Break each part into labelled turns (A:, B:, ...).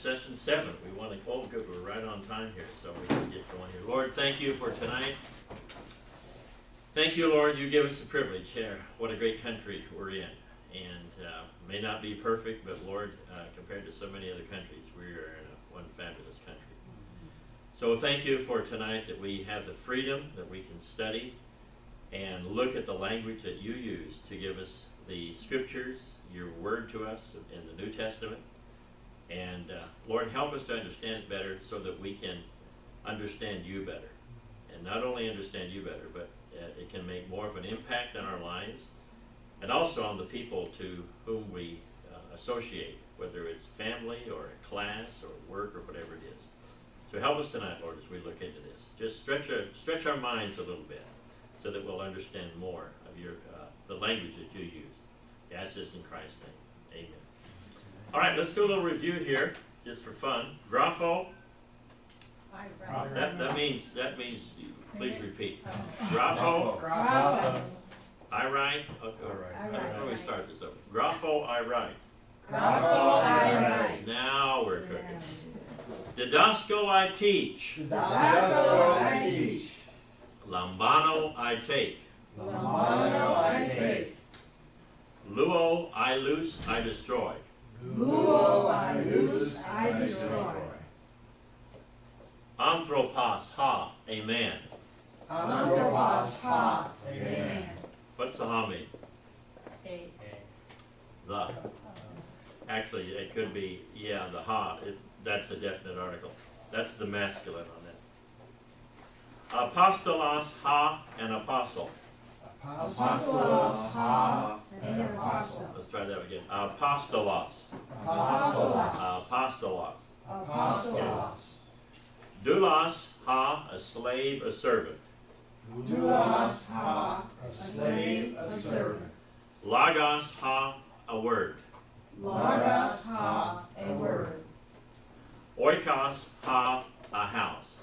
A: session 7. We want to, oh good, we're right on time here, so we can get going here. Lord, thank you for tonight. Thank you, Lord, you give us the privilege. What a great country we're in. And may not be perfect, but Lord, compared to so many other countries, we are in one fabulous country. So thank you for tonight that we have the freedom that we can study and look at the language that you use to give us the scriptures, your word to us in the New Testament. And Lord, help us to understand it better so that we can understand you better. And not only understand you better, but it can make more of an impact on our lives and also on the people to whom we associate, whether it's family or a class or work or whatever it is. So help us tonight, Lord, as we look into this. Just stretch our minds a little bit so that we'll understand more of your the language that you use. We ask this in Christ's name. Amen. All right, let's do a little review here, just for fun. Grapho. That means you, please repeat. Grapho. I write. Let me start this over. Grapho, I write.
B: Grapho, I write.
A: Now we're cooking. Didasco, I teach.
B: Didasco, I teach.
A: Lambano, I take.
B: Lambano, I take.
A: Luo, I loose, I destroy.
B: Luo, I loose, I destroy.
A: Anthropos, ha, a man.
B: Anthropos, ha, a man.
A: What's the ha mean?
C: A.
A: The. Actually, it could be, yeah, the ha, that's the definite article. That's the masculine on that. Apostolos, ha, an apostle.
B: Apostolos, ha, an apostle.
A: Let's try that again. Apostolos.
B: Apostolos.
A: Apostolos.
B: Apostolos.
A: Doulos, ha, a slave, a servant.
B: Doulos, ha, a slave, a servant.
A: Logos, ha, a word.
B: Logos, ha, a word.
A: Oikos, ha, a house.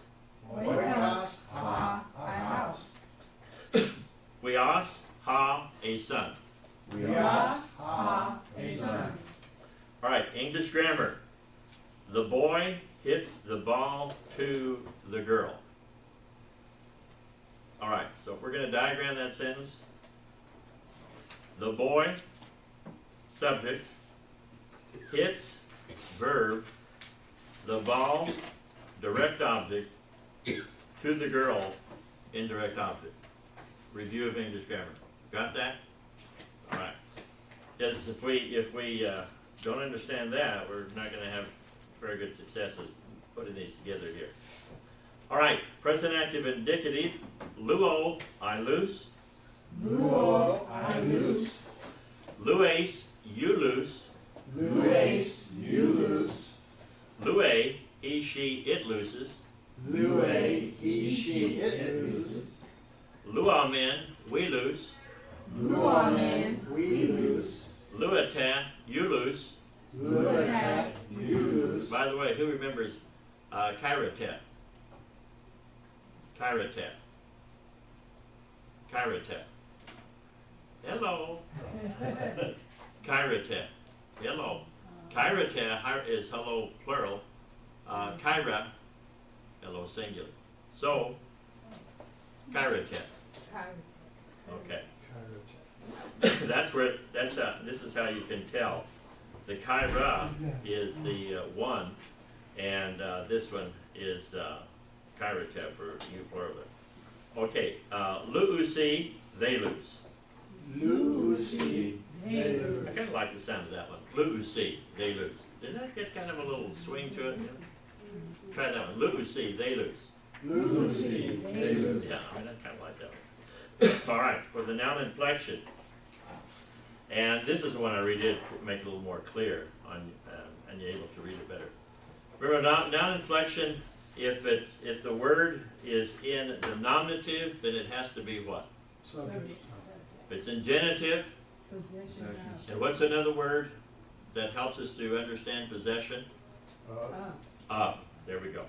B: Oikos, ha, a house.
A: Huios, ha, a son.
B: Huios, ha, a son.
A: All right, English grammar. The boy hits the ball to the girl. All right, so if we're going to diagram that sentence, the boy, subject, hits, verb, the ball, direct object, to the girl, indirect object. Review of English grammar. Got that? All right. Because if we don't understand that, we're not going to have very good successes putting these together here. All right. Present active indicative. Luo, I loose.
B: Luo, I loose.
A: Lues, you loose.
B: Lues, you loose.
A: Lue, he, she, it looses.
B: Lue, he, she, it looses.
A: Luamen, we loose.
B: Luamen, we loose.
A: Luata, you loose.
B: Luata, you loose.
A: By the way, who remembers Kairatet? Kairatet. Kairatet. Hello. Kairatet. Hello. Kairatet is hello plural. Kaira, hello singular. So, Kairatet. Okay. This is how you can tell. The kaira is the one, and this one is kairate for you plural. Okay, luusi, they lose.
B: Luusi, they lose.
A: I kind of like the sound of that one. Luusi, they lose. Didn't that get kind of a little swing to it? Try that one. Luusi, they lose.
B: Luusi, they lose.
A: Yeah, I mean, I kind of like that one. All right, for the noun inflection. And this is the one I redid to make it a little more clear and you're able to read it better. Remember, noun inflection, if the word is in the nominative, then it has to be what?
B: Subject.
A: If it's in genitive, and what's another word that helps us to understand possession? There we go.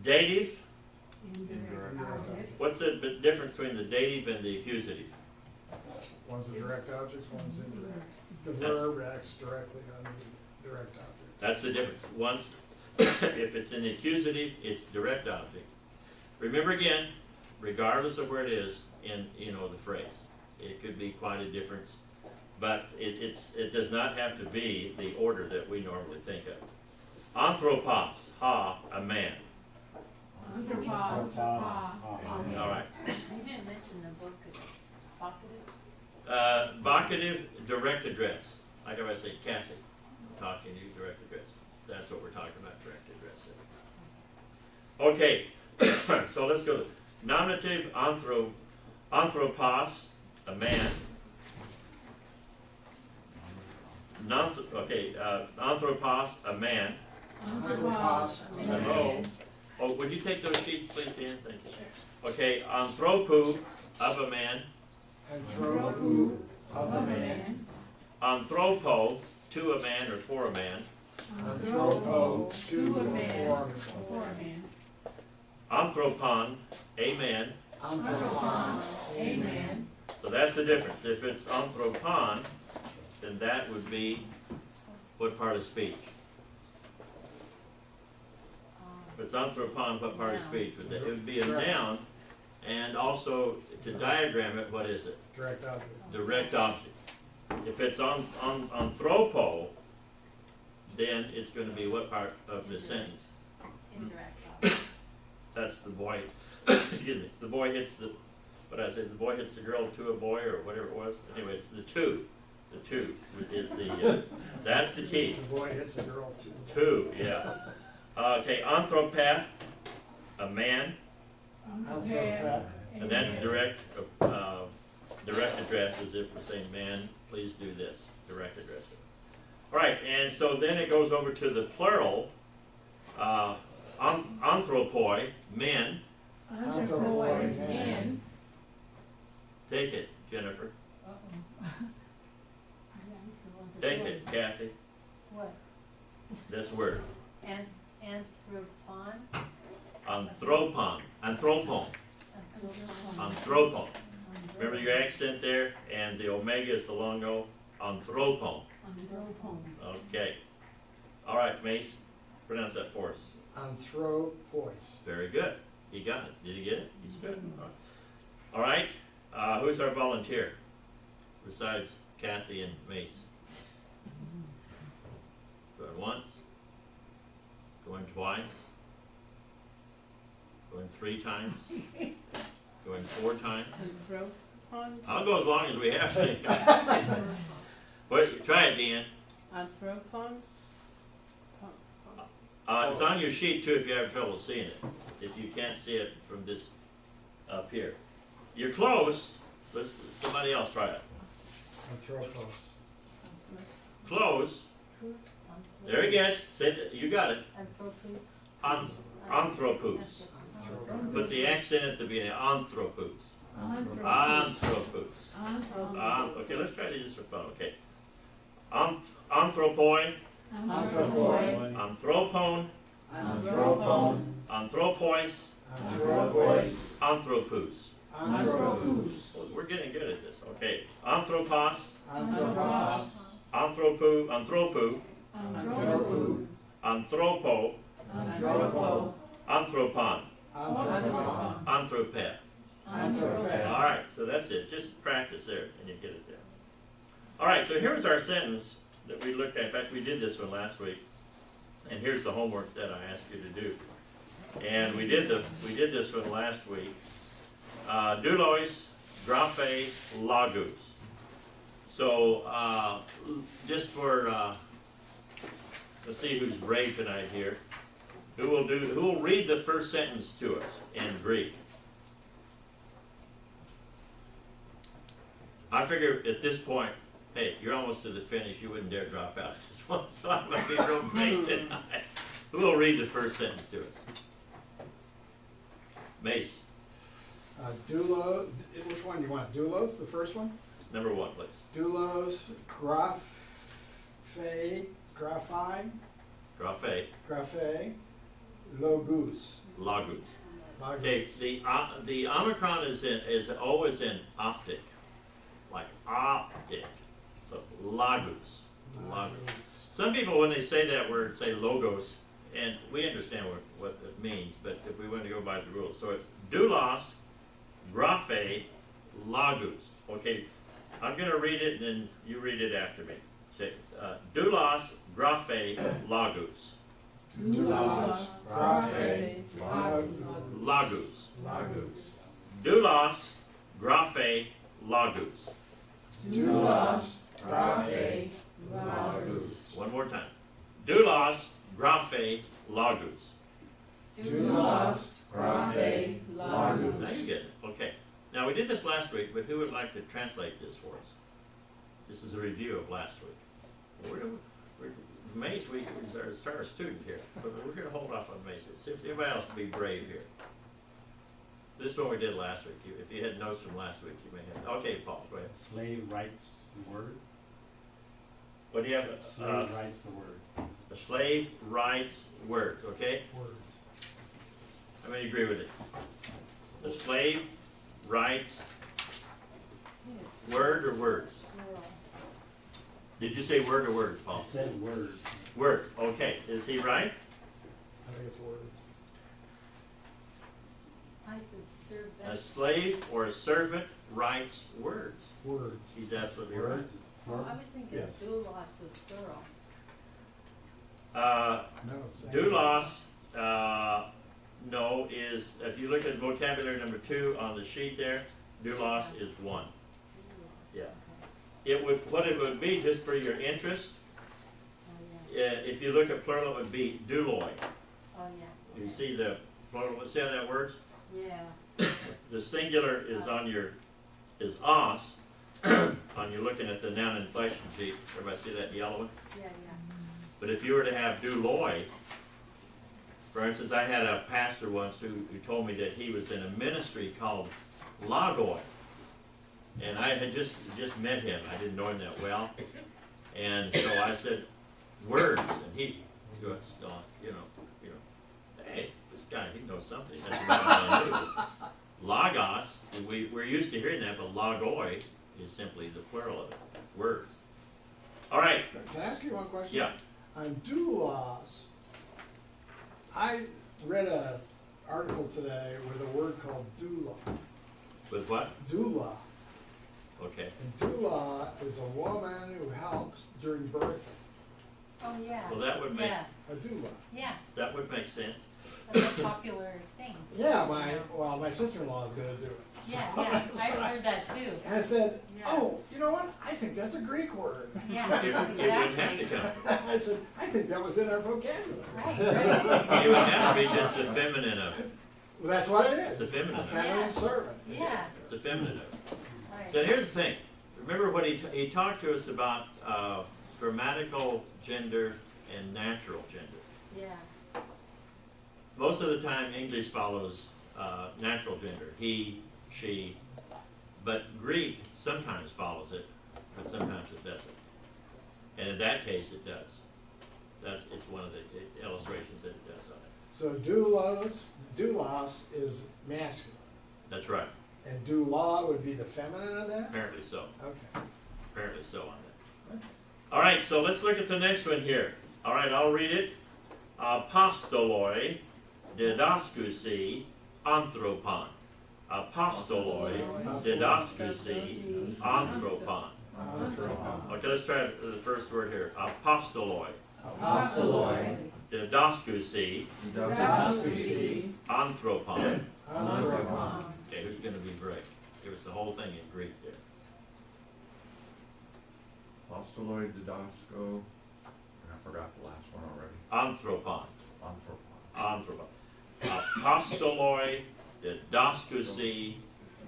A: Dative. What's the difference between the dative and the accusative?
D: One's a direct object, one's indirect. The
A: That's-
D: verb acts directly on the direct object.
A: That's the difference. Once, if it's in the accusative, it's direct object. Remember again, regardless of where it is in, the phrase, it could be quite a difference, but it does not have to be the order that we normally think of. Anthropos, a man.
B: Anthropos,
A: All right.
C: You didn't mention the vocative.
A: Vocative, direct address. Like if I say Kathy, talking to you, direct address. That's what we're talking about, direct address. Okay, so let's go. Nominative, anthropos, a man. Anthropos, a man.
B: Anthropos,
A: Hello. Oh, would you take those sheets, please, Dan? Thank you. Okay, anthropo, of a man.
B: Anthropo, of a man.
A: Anthropo, to a man or for a man.
B: Anthropo, to a man, for a man.
A: Anthropon, a man.
B: Anthropon, a man.
A: So that's the difference. If it's anthropon, then that would be what part of speech? If it's anthropon, what part of speech? It would be a noun, and also to diagram it, what is it?
D: Direct object.
A: Direct object. If it's anthropo, then it's going to be what part of the sentence?
C: Indirect.
A: That's the boy, excuse me, the boy hits the, what did I say, the boy hits the girl to a boy, or whatever it was. Anyway, it's the two. The two is the, that's the key.
D: The boy hits the girl too.
A: Two, yeah. Okay, anthropath, a man,
D: Anthropath.
A: and that's direct address, as if we're saying, man, please do this, direct address it. All right, and so then it goes over to the plural, anthropoi, men.
B: Anthropoi, man.
A: Take it, Jennifer. Take it, Kathy,
C: What?
A: this word.
C: Anthropon?
A: Anthropon. Remember your accent there, and the omega is the long O. Anthropon. Okay. All right, Mace, pronounce that for us.
D: Anthropos.
A: Very good. He got it. Did he get it? He's good. All right. Who's our volunteer besides Kathy and Mace? Going once. Going twice. Going 3 times. Going 4 times. I'll go as long as we have to. But try it, Dan.
C: Anthropons?
A: It's on your sheet too if you have trouble seeing it. If you can't see it from this up here. You're close. Somebody else try it.
D: Anthropos.
A: Close. There he gets. You got it. Anthropos. Put the accent at the beginning. Anthropos. Anthropos. Okay, let's try this for fun. Okay. Anthropoi.
B: Anthropoi.
A: Anthropon.
B: Anthropon.
A: Anthropois.
B: Anthropois.
A: Anthropos.
B: Anthropos.
A: Well, we're getting good at this. Okay. Anthropos.
B: Anthropos.
A: Anthropo.
B: Anthropo.
A: Anthropo.
B: Anthropo.
A: Anthropon.
B: Anthropon.
A: Anthropath.
B: Anthropath.
A: All right, so that's it. Just practice there, and you get it there. All right, so here's our sentence that we looked at. In fact, we did this one last week, and here's the homework that I asked you to do. And we did this one last week. Doulos, graphe, logos. So just for let's see who's brave tonight here. Who will read the first sentence to us in Greek? I figure at this point, hey, you're almost to the finish. You wouldn't dare drop out of this one, so I'm going to be real brave tonight. Who will read the first sentence to us? Mace,
D: Doulos. Which one do you want? Doulos, the first one?
A: number 1, please.
D: Doulos, graphe,
A: Graphe,
D: logos.
A: logos.
D: Logos.
A: Okay, the omicron is always in optic, like optic. So it's logos. Logos. Some people, when they say that word, say logos, and we understand what it means, but if we want to go by the rules, so it's doulos, graphe, logos. Okay, I'm going to read it, and then you read it after me. Say, doulos, graphe, logos.
B: Doulos, graphe,
A: Logos.
D: Lagos.
A: Doulos, graphe, logos.
B: doulos, graphe, logos.
A: One more time. Doulos, graphe, logos.
B: Doulos, graphe,
A: Now
B: logos.
A: you get it. Okay. Now we did this last week, but who would like to translate this for us? This is a review of last week. Mace week is our star student here, but we're going to hold off on Mace. See if anybody else will be brave here. This is what we did last week. If you had notes from last week, you may have. Okay, Paul, go ahead.
E: Slave writes the word.
A: What do you have?
E: Slave writes the word.
A: A slave writes words, okay?
D: Words.
A: How many agree with it? The slave writes word or words?
C: Plural.
A: Did you say word or words,
E: I
A: Paul?
E: said word.
A: Words, okay. Is he right?
D: I think it's words.
C: I said
A: A
C: servant.
A: slave or a servant writes words.
D: Words.
A: He's absolutely right.
E: Words is
C: Oh,
E: plural.
C: I was thinking
D: Yes.
C: doulos was plural.
D: No, it's saying-
A: Doulos, no, is, if you look at vocabulary number 2 on the sheet there, doulos is 1.
C: Doulos,
A: Yeah.
C: okay.
A: It would, what it would be, just for your interest,
C: Oh, yeah.
A: if you look at plural, it would be douloi.
C: Oh, yeah.
A: You see the plural, see how that works?
C: Yeah.
A: The singular is on your, is os, on you're looking at the noun inflection sheet. Everybody see that yellow one?
C: Yeah, yeah.
A: But if you were to have douloi, for instance, I had a pastor once who told me that he was in a ministry called logoi. And I had just met him. I didn't know him that well. And so I said, words. And he goes, oh, you know, hey, this guy, he knows something. That's about all I knew. Logos, we're used to hearing that, but logoi is simply the plural of it, words. All right,
D: Can I ask you one question?
A: yeah,
D: On doulos, I read a article today with a word called doula.
A: with what?
D: Doula.
A: Okay,
D: And doula is a woman who helps during birth.
C: Oh, yeah.
A: well, that would make,
C: Yeah,
D: A doula.
C: yeah.
A: that would make sense.
C: That's a popular thing.
D: Yeah, my sister-in-law is gonna do it.
C: Yeah, yeah. I've heard that too.
D: And I said,
C: Yeah.
D: oh, you know what? I think that's a Greek word.
C: Yeah,
A: It wouldn't have to
C: exactly.
A: come.
D: I said, I think that was in our vocabulary.
C: Right, right.
A: It would have to be just the feminine of it.
D: Well, that's what it is.
A: It's a feminine.
D: A feminine
C: Yeah.
D: servant.
C: Yeah,
A: It's the feminine of it.
C: right.
A: So here's the thing. Remember what he talked to us about grammatical gender and natural gender.
C: Yeah,
A: Most of the time, English follows natural gender, he, she, but Greek sometimes follows it, but sometimes it doesn't. And in that case, it does. It's one of the illustrations that it does on it.
D: So doulos is masculine,
A: That's right.
D: and doula would be the feminine of that?
A: Apparently so.
D: Okay.
A: Apparently so on that. All right, so let's look at the next one here. All right, I'll read it. Apostoloi, didaskousi, anthropon. Apostoloi, didaskousi, anthropon. Okay, let's try the first word here. Apostoloi,
B: Apostoloi,
A: didaskousi,
B: didaskusi,
A: anthropon.
B: anthropon.
A: Okay, who's going to be brave? Give us the whole thing in Greek there.
F: Apostoloi didasko, I forgot the last one already.
A: Anthropon.
F: Anthropon.
A: Anthropon. Apostoloi, didaskousi,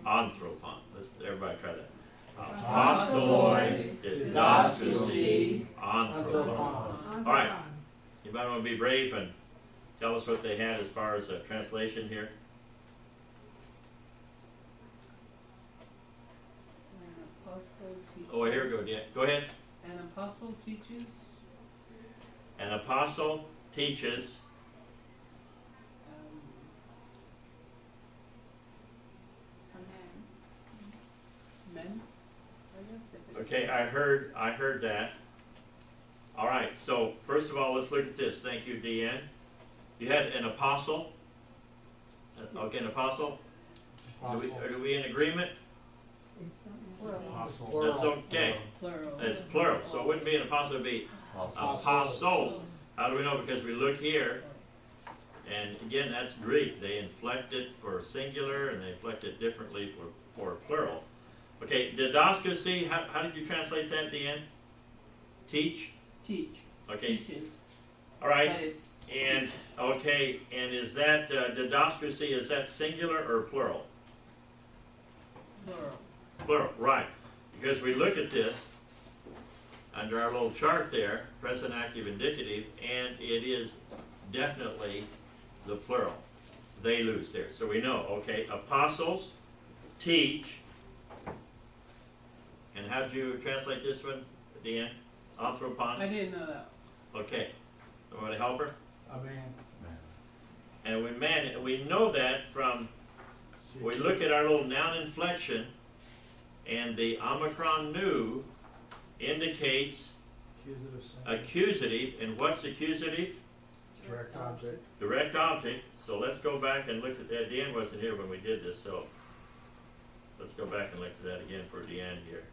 A: anthropon. Let's everybody try that. Apostoloi, didaskousi, anthropon. All right. Anybody want to be brave and tell us what they had as far as a translation here?
G: An apostle teaches.
A: Oh, here we go. Yeah, go ahead.
G: An apostle teaches.
A: An apostle teaches.
G: Men. I guess if it's
A: Okay, I heard that. All right, so first of all, let's look at this. Thank you, Deanne. You had an apostle. Okay, an apostle. Are we in agreement?
C: Plural.
E: Apostle.
A: That's okay.
G: Plural.
A: It's plural, so it wouldn't be an apostle, it'd be apostles. How do we know? Because we look here, and again, that's Greek. They inflect it for singular, and they inflect it differently for plural. Okay, didascosy, how did you translate that, Deanne? Teach?
G: Teach.
A: Okay,
G: Teaches.
A: all right.
G: But it's
A: And, okay, and is that, didascosy, is that singular or plural?
G: plural.
A: Plural, right. Because we look at this, under our little chart there, present, active, indicative, and it is definitely the plural. They lose there. So we know, okay, apostles teach, and how'd you translate this one, Deanne? Anthropon?
G: I didn't know that.
A: Okay. Somebody help her?
D: A man.
A: And we know that from, we look at our little noun inflection, and the Omicron nu indicates
D: Accusative, singular.
A: accusative, and what's accusative?
D: Direct object.
A: Direct object. So let's go back and look at that. Deanne wasn't here when we did this, so let's go back and look at that again for Deanne here.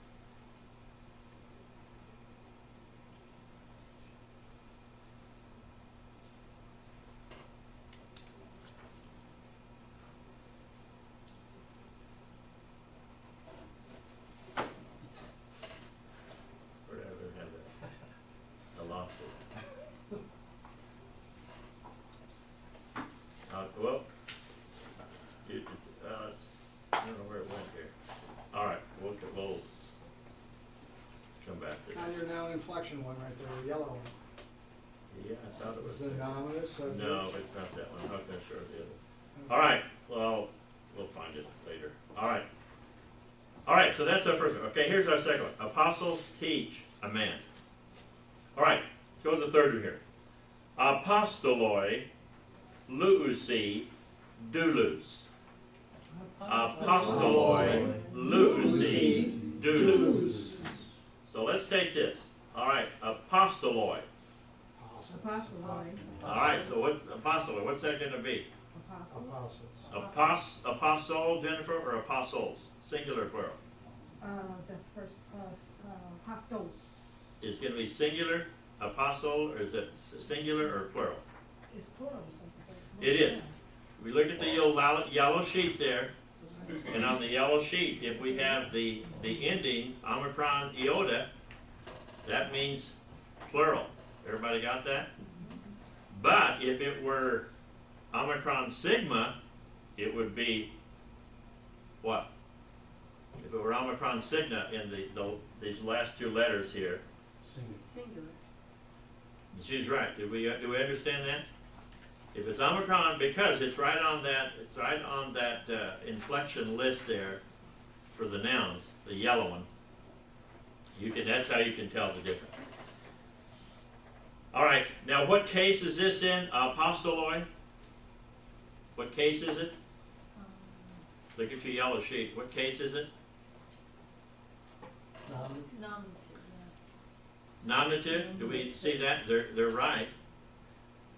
A: Where did I have that? I lost it. Well, I don't know where it went here. All right, we'll come back to
D: It's
A: that.
D: on your noun inflection one right there, the yellow one.
A: Yeah, I thought it was
D: Is the
A: there.
D: nominative subject?
A: No, it's not that one. I was gonna show it the other. All right, well, we'll find it later. All right. All right, so that's our first one. Okay, here's our second one. Apostles teach a man. All right, let's go to the third one here. Apostoloi luusi doulos. Apostoloi luusi doulos. So let's take this. All right, apostoloi.
D: Apostles.
A: All right, so what apostoloi? What's that going to be?
D: Apostles.
A: Apostle, Jennifer, or apostles? Singular, plural.
B: The first, apostles.
A: Is it going to be singular, apostle, or is it singular or plural?
B: It's plural or something.
A: It is. We look at the yellow sheet there, and on the yellow sheet, if we have the ending omicron iota, that means plural. Everybody got that? But if it were omicron sigma, it would be what? If it were omicron sigma in these last two letters here,
G: Singular.
A: she's right. Do we understand that? If it's omicron, because it's right on that inflection list there for the nouns, the yellow one. That's how you can tell the difference. All right. Now, what case is this in? Apostoloi. What case is it? Look at your yellow sheet. What case is it? Nominative. Do we see that? They're right.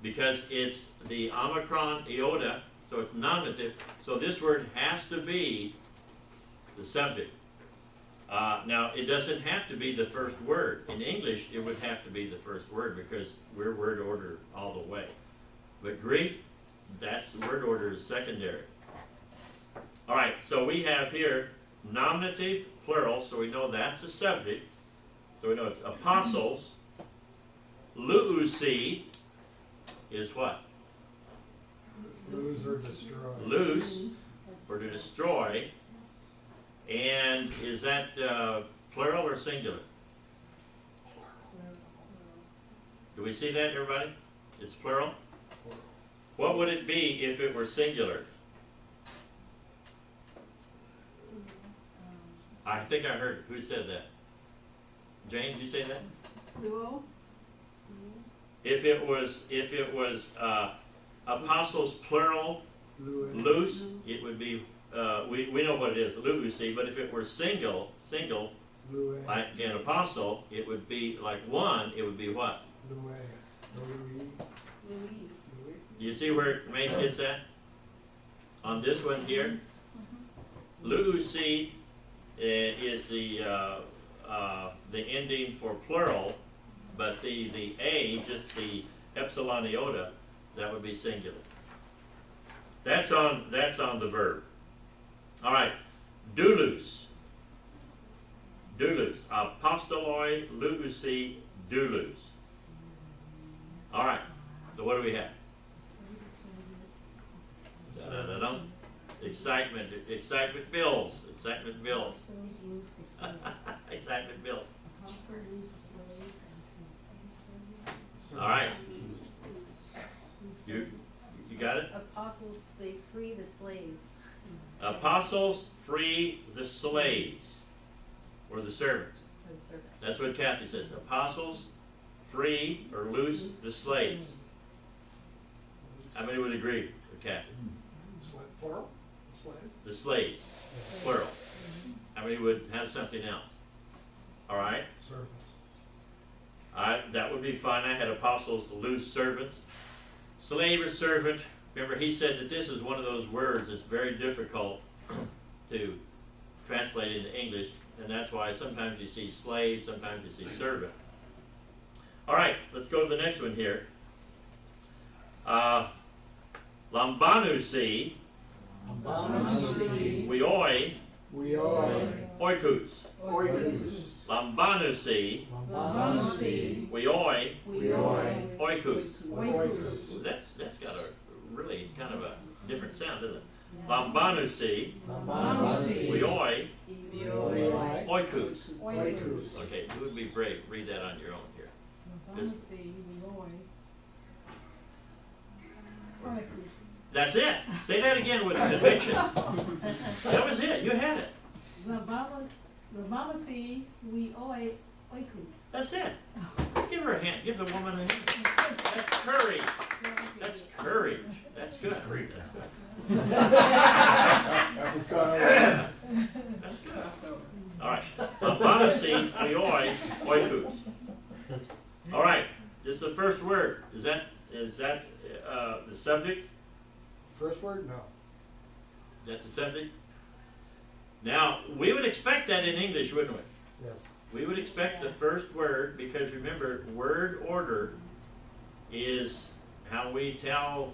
A: Because it's the omicron iota, so it's nominative. So this word has to be the subject. Now, it doesn't have to be the first word. In English, it would have to be the first word because we're word order all the way. But Greek, that's word order is secondary. All right, so we have here nominative, plural, so we know that's the subject. So we know it's apostles. Luusi is what?
D: Lose or destroy.
A: Loose, or to destroy. And is that plural or singular? Do we see that, everybody? It's plural? What would it be if it were singular? I think I heard, who said that? Jane, did you say that?
B: Plural.
A: If it was apostles plural, loose, it would be, we know what it is, luusi, but if it were single, like an apostle, it would be like one, it would be what?
G: Louis.
A: You see where Mace gets at? On this one here, Lucy is the ending for plural, but the A, just the epsilon iota, that would be singular. That's on the verb. All right, doulos. Doulos. Apostoloi luusi doulos. All right, so what do we have? Da-da-da-dum. Excitement builds. Excitement builds. Excitement builds. All right. You got it?
G: Apostles, they free the slaves.
A: Apostles free the slaves, or the servants.
G: Or the servants.
A: That's what Kathy says. Apostles free or loose the slaves. How many would agree with Kathy?
D: Plural? Slave?
A: The slaves, plural. How many would have something else? All right.
D: Servants.
A: That would be fine. I had apostles to loose servants. Slave or servant. Remember, he said that this is one of those words that's very difficult to translate into English, and that's why sometimes you see slave, sometimes you see servant. All right, let's go to the next one here. Lambanusi, Weoi, Oikus. Lambanusi, Weoi, Oikus. That's got a really kind of a different sound, doesn't it? Lambanusi, Weoi, Oikus. Okay, you would be brave. Read that on your own here. That's it. Say that again with conviction. That was it. You had it. That's it. Give her a hand. Give the woman a hand. That's courage. That's courage. That's good. That's good.
D: Just got over.
A: That's good. All right. Lambanusi, Weoi, Oikus. All right. This is the first word. Is that the subject?
D: First word? No.
A: That's the subject? Now, we would expect that in English, wouldn't we?
D: Yes.
A: We would expect the first word, because remember, word order is how we tell,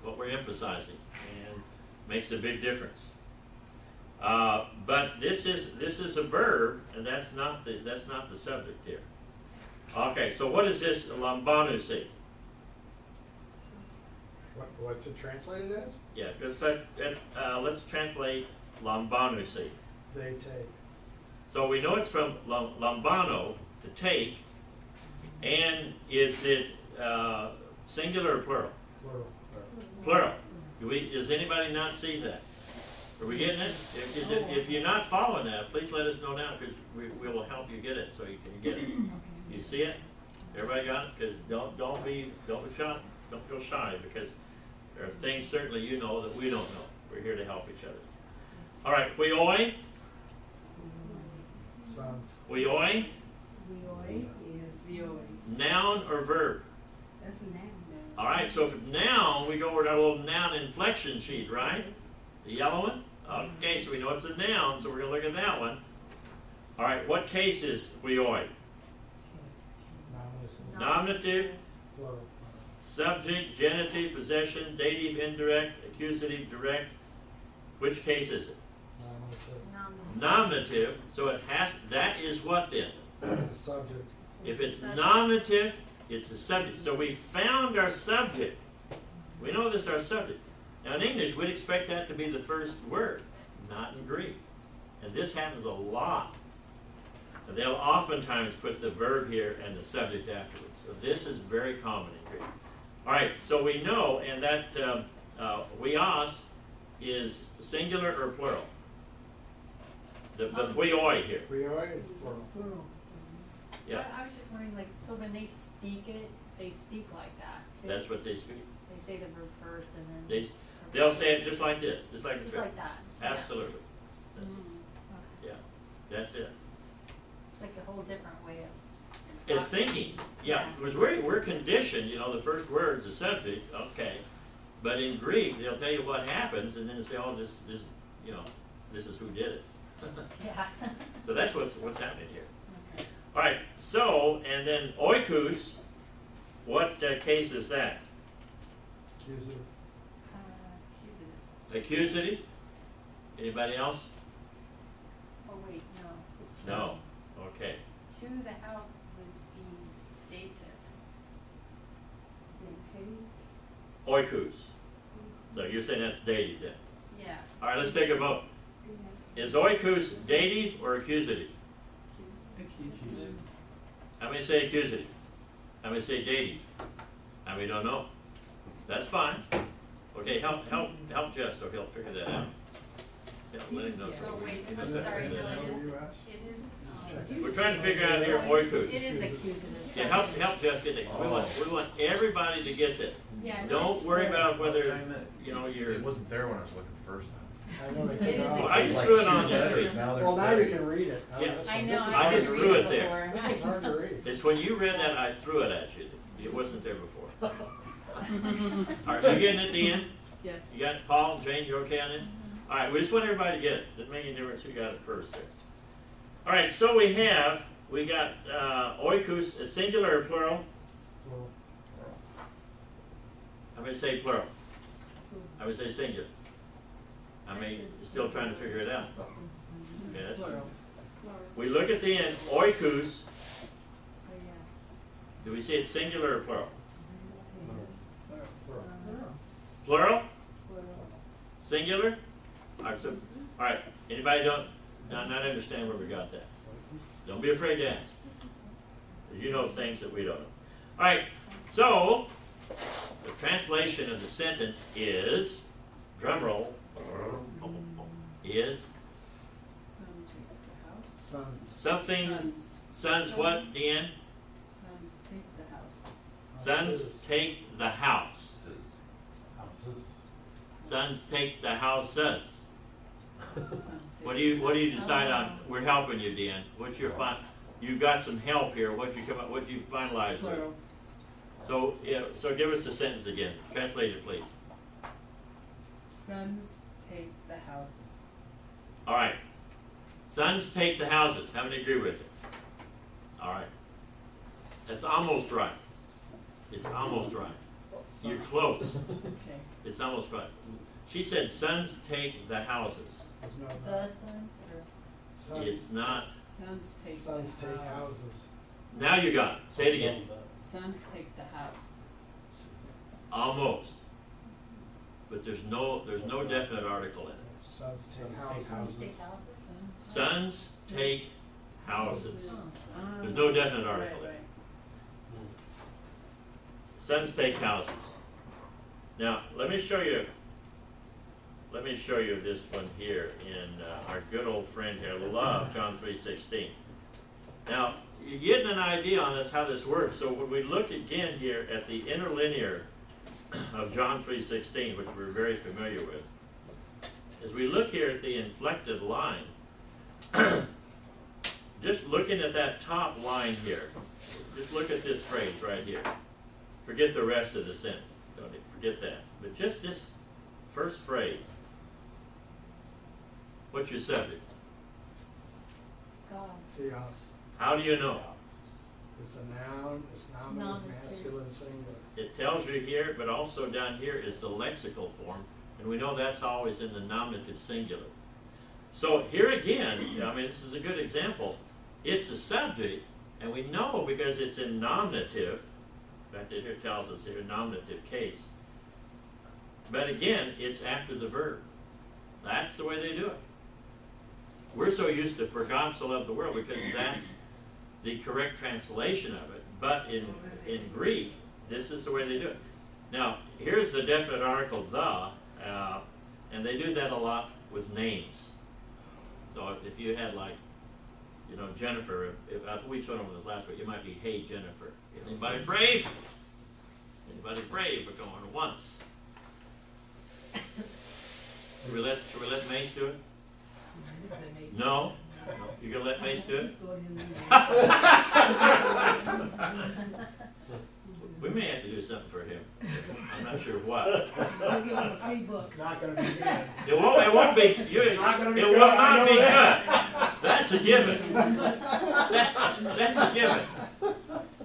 A: what we're emphasizing, and makes a big difference. But this is a verb, and that's not the subject here. Okay, so what is this lambanusi?
D: What's it translated as?
A: Yeah, let's translate lambanusi.
D: They take.
A: So we know it's from lambano, to take, and is it singular or plural?
D: Plural.
A: Plural. Does anybody not see that? Are we getting it? If you're not following that, please let us know now, because we will help you get it so you can get it. You see it? Everybody got it? Because don't feel shy, because there are things certainly you know that we don't know. We're here to help each other. All right, weoi.
D: Sons.
A: Weoi. Noun or verb?
C: That's a noun.
A: All right, so if noun, we go over to our little noun inflection sheet, right? The yellow one? Okay, so we know it's a noun, so we're going to look at that one. All right, what case is weoi? Nominative,
D: Plural.
A: subject, genitive, possession, dative, indirect, accusative, direct. Which case is it? Nominative, so that is what then?
D: The subject.
A: If it's nominative, it's the subject. So we found our subject. We know this is our subject. Now in English, we'd expect that to be the first word, not in Greek. And this happens a lot. And they'll oftentimes put the verb here and the subject afterwards. So this is very common in Greek. All right, so we know, and that weos is singular or plural? The weoi here.
D: Weoi is plural.
A: Yeah,
G: I was just wondering, so when they speak it, they speak like that too?
A: that's what they speak.
G: They say the verb first and then.
A: They'll say it just like this, just like
G: Just
A: the
G: like that. Yeah.
A: Absolutely. That's it.
G: Okay.
A: Yeah, that's it.
G: It's like a whole different way of
A: It's thinking, yeah, because we're conditioned, you know, the first word's the subject, okay. But in Greek, they'll tell you what happens, and then say, oh, this, you know, this is who did it.
G: Yeah.
A: So that's what's happening here.
G: Okay.
A: All right, so, and then oikus, what case is that?
D: Accusative.
G: Accusative.
A: Accusative? Anybody else?
G: Oh, wait, no. It's
A: No, okay.
G: To the house would be dative.
A: Oikus. So you're saying that's dative then?
G: Yeah.
A: All right, let's take a vote. Is oikus dative or accusative? How many say accusative? How many say dative? How many don't know? That's fine. Okay, help Jeff so he'll figure that out. Yeah, let him know.
G: Oh, wait,
A: Is
G: I'm
A: that-
G: sorry,
A: is
G: no,
A: that-
G: it is,
A: We're trying to figure out here oikus.
G: it is accusative.
A: Yeah, help Jeff get it. We want everybody to get this.
G: Yeah, no,
A: Don't
G: it's
A: worry
G: the-
A: about whether,
F: Okay,
A: you know, you're,
F: It wasn't there when I was looking the first time.
D: I know they
G: It
D: took
G: is
D: it off.
A: I just
F: Like
A: threw it
F: two
A: on there.
F: letters, now there's
D: Well, now you
F: 30.
D: can read it.
A: Yeah.
G: I know,
D: This is
A: I
G: I
A: just
G: didn't
A: threw
G: read
A: it there.
G: before.
D: This is hard to read.
A: It's when you read that, I threw it at you. It wasn't there before. All right, you getting it, Deanne?
C: Yes.
A: You got it, Paul, Jane, you okay on this? All right, we just want everybody to get it. Doesn't make any difference who got it first there. All right, so we got oikus, a singular or plural?
D: Well,
A: I'm gonna say plural. I would say singular. I mean, still trying to figure it out. Okay, that's
C: Plural.
A: We look at the end, oikus,
G: Oh, yeah.
A: do we see it singular or plural?
D: plural.
A: Plural? Singular? All right, anybody not understand where we got that? Don't be afraid to ask. You know things that we don't know. All right, so the translation of the sentence is, drum roll, is
D: Sons.
A: something, sons what, Deanne?
C: Sons take the house.
A: Sons take the house.
E: Houses.
A: Sons take the houses.
C: Sons
A: What
C: take-
A: do you decide on? We're helping you, Dan. What's your you got some help here. What'd you finalize with?
C: Plural.
A: So, yeah, so give us the sentence again. Translate it, please.
C: Sons take the houses.
A: All right. Sons take the houses. How many agree with it? All right. That's almost right. It's almost right. You're close.
C: Okay.
A: It's almost right. She said sons take the houses.
D: There's no-
G: The sons or?
D: Sons
A: It's not.
C: Sons take
D: Sons
C: the
D: take
C: house.
D: houses.
A: Now you got it. Say it again.
C: Sons take the house.
A: Almost. But there's no definite article in it.
D: Sons take
E: Sons take
D: houses.
E: houses.
G: Take house.
A: Sons take houses.
C: Ah,
A: There's no definite article
C: right,
A: there.
C: right.
A: Sons take houses. Now, let me show you this one here in our good old friend here, love John 3:16. Now, you're getting an idea on this, how this works. So when we look again here at the interlinear of John 3:16, which we're very familiar with, as we look here at the inflected line, just looking at that top line here, just look at this phrase right here. Forget the rest of the sentence. Don't forget that. But just this first phrase. What's your subject?
G: God.
D: Theos.
A: How do you know?
D: It's a noun, it's nominative,
G: Nominative.
D: masculine, singular.
A: It tells you here, but also down here is the lexical form, and we know that's always in the nominative singular. So here again, I mean, this is a good example. It's the subject, and we know because it's in nominative. In fact, it here tells us here, nominative case. But again, it's after the verb. That's the way they do it. We're so used to "for God so loved the world" because that's the correct translation of it. But in Greek, this is the way they do it. Now, here's the definite article "the," and they do that a lot with names. So if you had like, you know, Jennifer, if we showed them this last week, it might be "Hey Jennifer." Anybody brave? Anybody brave? We're going once. Should we let Mace do it? No? You gonna let Mace do it? We may have to do something for him. I'm not sure what.
B: I'll give him a free book.
D: It's not gonna be good.
A: It won't be,
D: It's not gonna be
A: it
D: good,
A: will
D: I
A: not
D: know
A: be
D: that.
A: good. That's a given. That's a given.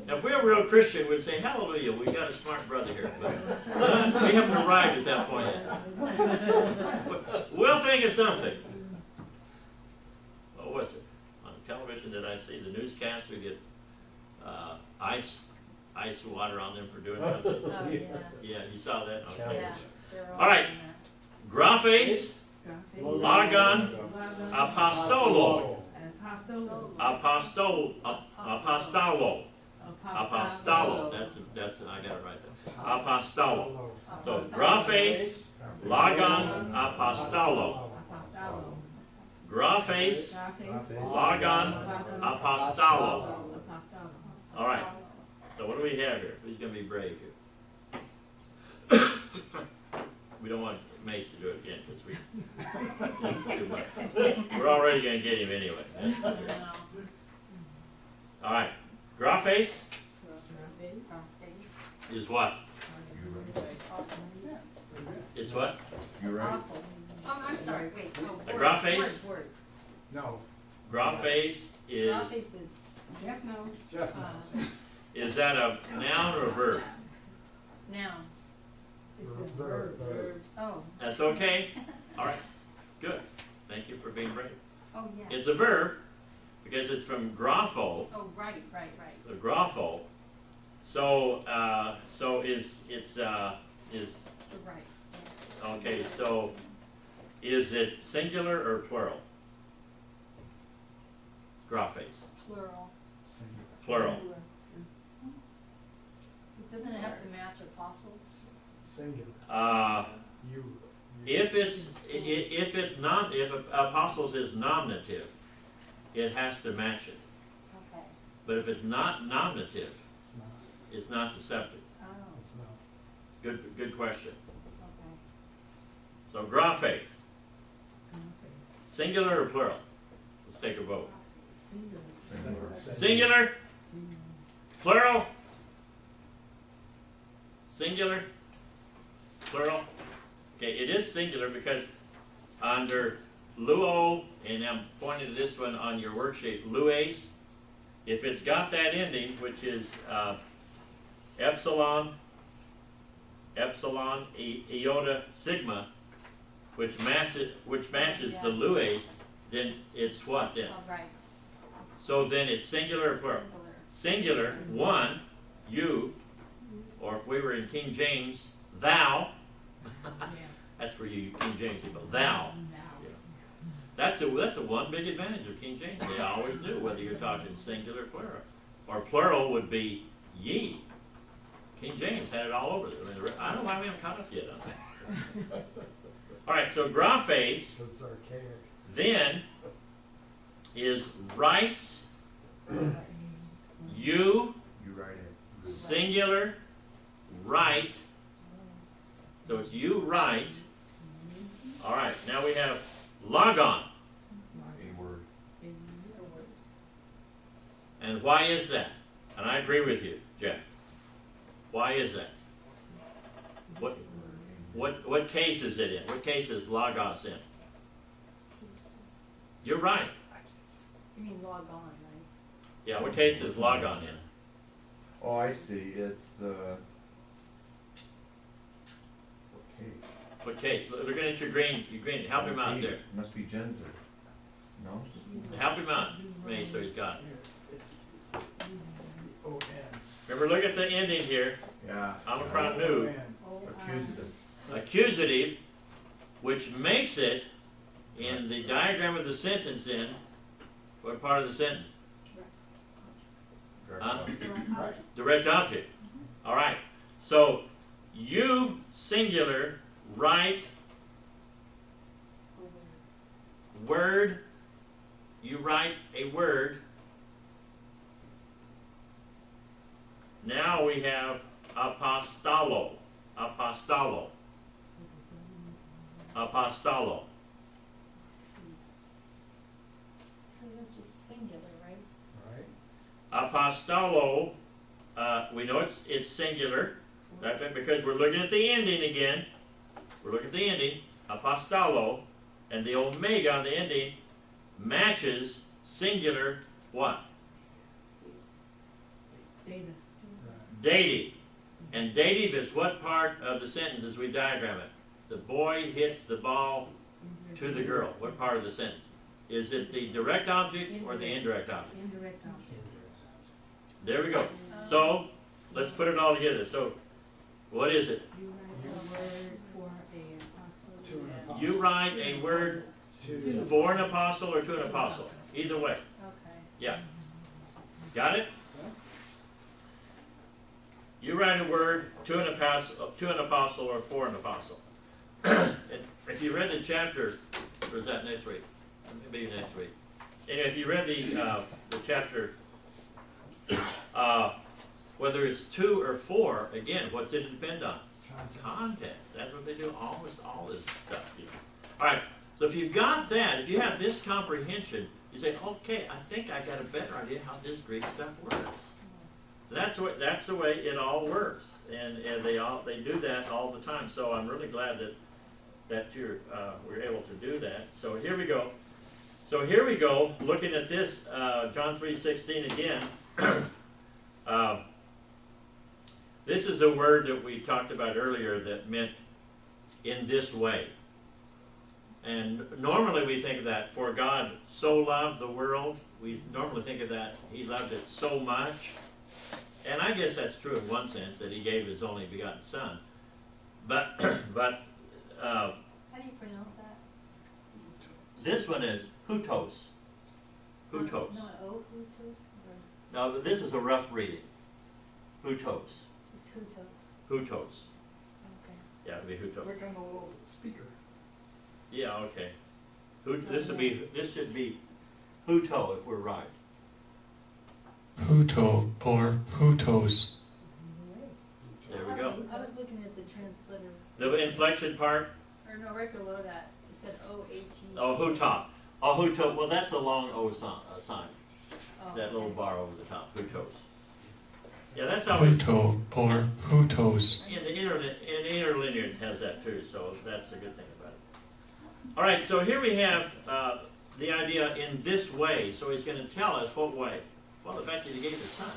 A: Now, if we're a real Christian, we'd say, hallelujah, we got a smart brother here. But we haven't arrived at that point yet. We'll think of something. What was it? On television, did I see the newscaster get ice water on them for doing something?
G: Oh, yeah.
A: Yeah, you saw that? Okay.
G: Yeah. They're
A: All right.
G: doing that.
A: Graphes, logon, apostolo, apostolo, apostolo. That's I got it right there. Apostolo. So graphes, logon, apostolo. Graphes, logon, apostolo. All right. So what do we have here? Who's going to be brave here? We don't want Mace to do it again because that's too much. We're already going to get him anyway. All right. Graphes is what? It's what?
F: You right?
G: Apostles. Oh, I'm sorry, wait, no,
A: A
G: words,
A: graphes?
G: words.
D: No,
A: Graphes is,
G: Graphes is,
B: Jeff knows.
D: Jeff knows.
A: is that a noun or a verb?
G: noun.
B: It's a
D: Verb.
B: verb.
G: Oh,
A: That's okay? All right. Good. Thank you for being brave.
G: oh, yeah.
A: It's a verb because it's from grapho.
G: Oh, right.
A: The grapho. So is
G: The right.
A: okay. So is it singular or plural? Graphes.
G: Plural.
A: Plural.
G: Doesn't it have to match apostles?
D: Singular. You.
A: If apostles is nominative, it has to match it.
G: Okay.
A: But if it's not nominative,
D: It's not.
A: it's not the subject.
G: Oh,
D: It's not.
A: Good question.
G: okay.
A: So graphes. Singular or plural? Let's take a vote. Singular? Plural? Singular? Plural? Okay, it is singular because under luo, and I'm pointing to this one on your worksheet, lues, if it's got that ending, which is epsilon, iota, sigma, which matches the lues, then it's what then?
G: All right.
A: So then it's singular or plural? Singular, one, you, or if we were in King James, thou. That's for you King James people, thou. That's a one big advantage of King James. They always knew whether you're talking singular or plural. Or plural would be ye. King James had it all over there. I don't know why we haven't caught up yet on that. All right, so graphes
D: It's archaic.
A: then is rights, you,
F: You right it.
A: singular, right. So it's you right. All right, now we have logon.
F: A word.
A: And why is that? And I agree with you, Jeff. Why is that? What case is it in? What case is logos in? You're right.
G: You mean log on, right?
A: Yeah, what case is logon in?
F: Oh, I see, it's the. Okay.
A: What case? Look at your green. Help him out there.
F: Must be gender. No?
A: Help him out, May, so he's got it.
D: It's O-N.
A: Remember, look at the ending here.
F: Yeah.
A: Omicron nu.
F: Accusative.
A: Accusative, which makes it in the diagram of the sentence in what part of the sentence? Huh? Direct object. All right. So you singular write word. You write a word. Now we have apostolo. Apostolo. Apostolo.
G: So that's just singular, right?
D: Right?
A: Apostolo, we know it's singular, because we're looking at the ending again. We're looking at the ending, apostolo, and the omega on the ending matches singular what?
C: Data.
D: Right.
A: Dative. And dative is what part of the sentence as we diagram it? The boy hits the ball to the girl. What part of the sentence? Is it the direct object or the indirect object?
C: Indirect object.
A: There we go. So, let's put it all together. So, what is it?
C: You write a word for a apostle.
D: To an apostle.
A: You write a word
D: To
A: for an apostle or to an apostle. Either way.
C: Okay.
A: Yeah. Got it? You write a word to an apostle or for an apostle. And if you read the chapter, or is that next week? Maybe next week. Anyway, if you read the chapter, whether it's to or for, again, what's it depend on? Context. That's what they do. Almost all this stuff. You know. All right. So if you've got that, if you have this comprehension, you say, okay, I think I got a better idea how this Greek stuff works. That's the way it all works, and they do that all the time. So I'm really glad that we're able to do that. So here we go. Looking at this, John 3:16 again. This is a word that we talked about earlier that meant in this way. And normally we think of that, for God so loved the world. We normally think of that, He loved it so much. And I guess that's true in one sense, that He gave His only begotten Son. But
G: How do you pronounce that?
A: this one is hutos. Hutos.
G: Not O, hutos, or
A: Now this is a rough reading. Hutos.
G: just hutos?
A: Hutos.
G: Okay.
A: Yeah, it'd be hutos.
D: click on the little speaker.
A: Yeah, okay. This should be huto if we're right.
H: Huto or Hutos.
A: There we go.
G: I was looking at the translator,
A: The inflection part,
G: or no, right below that, it said O-H-E.
A: oh, huta. Oh, huto, well, that's a long O sign,
G: Oh,
A: that little
G: okay.
A: bar over the top, hutos. Yeah, that's always,
H: Huto or Hutos.
A: in the interlinear it has that too, so that's the good thing about it. All right, so here we have the idea in this way. So he's going to tell us what way. Well, the fact that He gave His Son.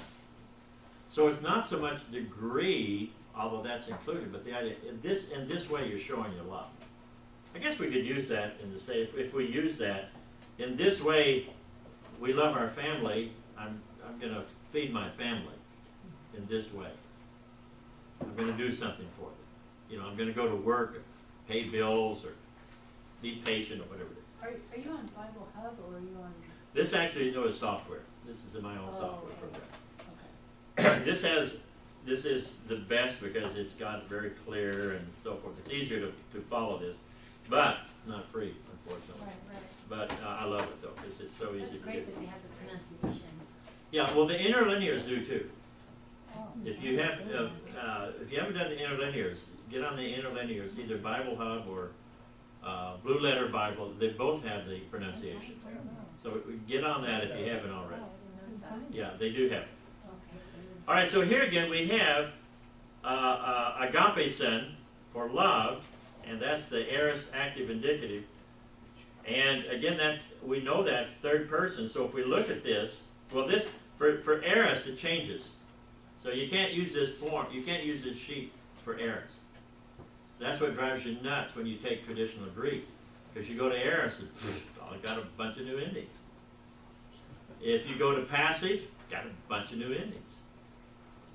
A: So it's not so much degree, although that's included, but the idea in this way you're showing your love. I guess we could use that and to say if we use that in this way, we love our family. I'm going to feed my family in this way. I'm going to do something for them. You know, I'm going to go to work, or pay bills, or be patient, or whatever it is.
G: Are you on Bible Hub, or are you on?
A: This actually is software. This is in my own software
G: okay.
A: program.
G: Okay.
A: This is the best because it's got it very clear and so forth. It's easier to follow this, but not free, unfortunately.
G: Right.
A: But I love it though because it's so easy
G: That's
A: to do.
G: great that they have the pronunciation.
A: Yeah, well the interlinears do too.
G: Oh.
A: If you haven't done the interlinears, get on the interlinears, either Bible Hub or Blue Letter Bible. They both have the pronunciation. So get on that if you haven't already.
G: Oh, I didn't notice that.
A: Yeah, they do have it.
G: Okay.
A: All right, so here again we have agape sen for love, and that's the aorist active indicative. And again, we know that's third person. So if we look at this, well, this for aorist it changes. So you can't use this form. You can't use this sheet for aorist. That's what drives you nuts when you take traditional Greek, because you go to aorist, and got a bunch of new endings. If you go to passive, got a bunch of new endings.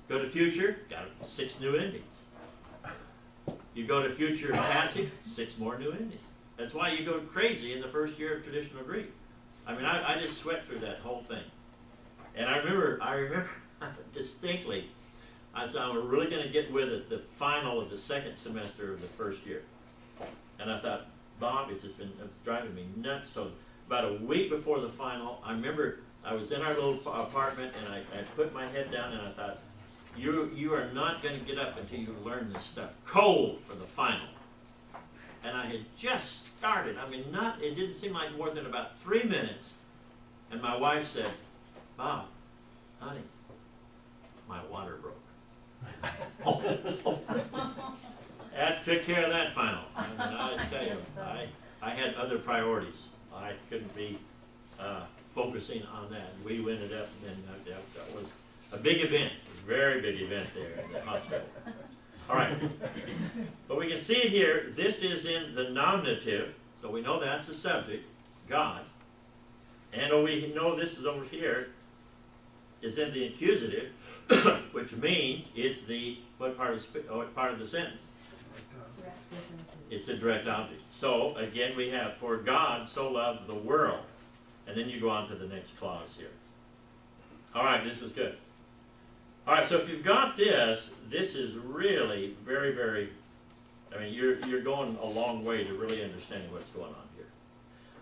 A: Go to future, got 6 new endings. You go to future passive, 6 more new endings. That's why you go crazy in the first year of traditional Greek. I mean, I just sweat through that whole thing. And I remember distinctly, I said, I'm really going to get with it the final of the second semester of the first year. And I thought, Bob, it's driving me nuts. So about a week before the final, I remember I was in our little apartment and I put my head down and I thought, you are not going to get up until you learn this stuff cold for the final. And I had just started. I mean, it didn't seem like more than about 3 minutes. And my wife said, Bob, honey, my water broke. That took care of that final. And I tell you, I had other priorities. I couldn't be focusing on that. We ended up, and that was a big event, a very big event there in the hospital. All right, but we can see it here. This is in the nominative, so we know that's the subject, God. And we know this is over here, is in the accusative, which means it's the, what part of the sentence? It's a direct object. So, again, we have, for God so loved the world. And then you go on to the next clause here. All right, this is good. All right, so if you've got this, this is really very, very, I mean, you're going a long way to really understanding what's going on here.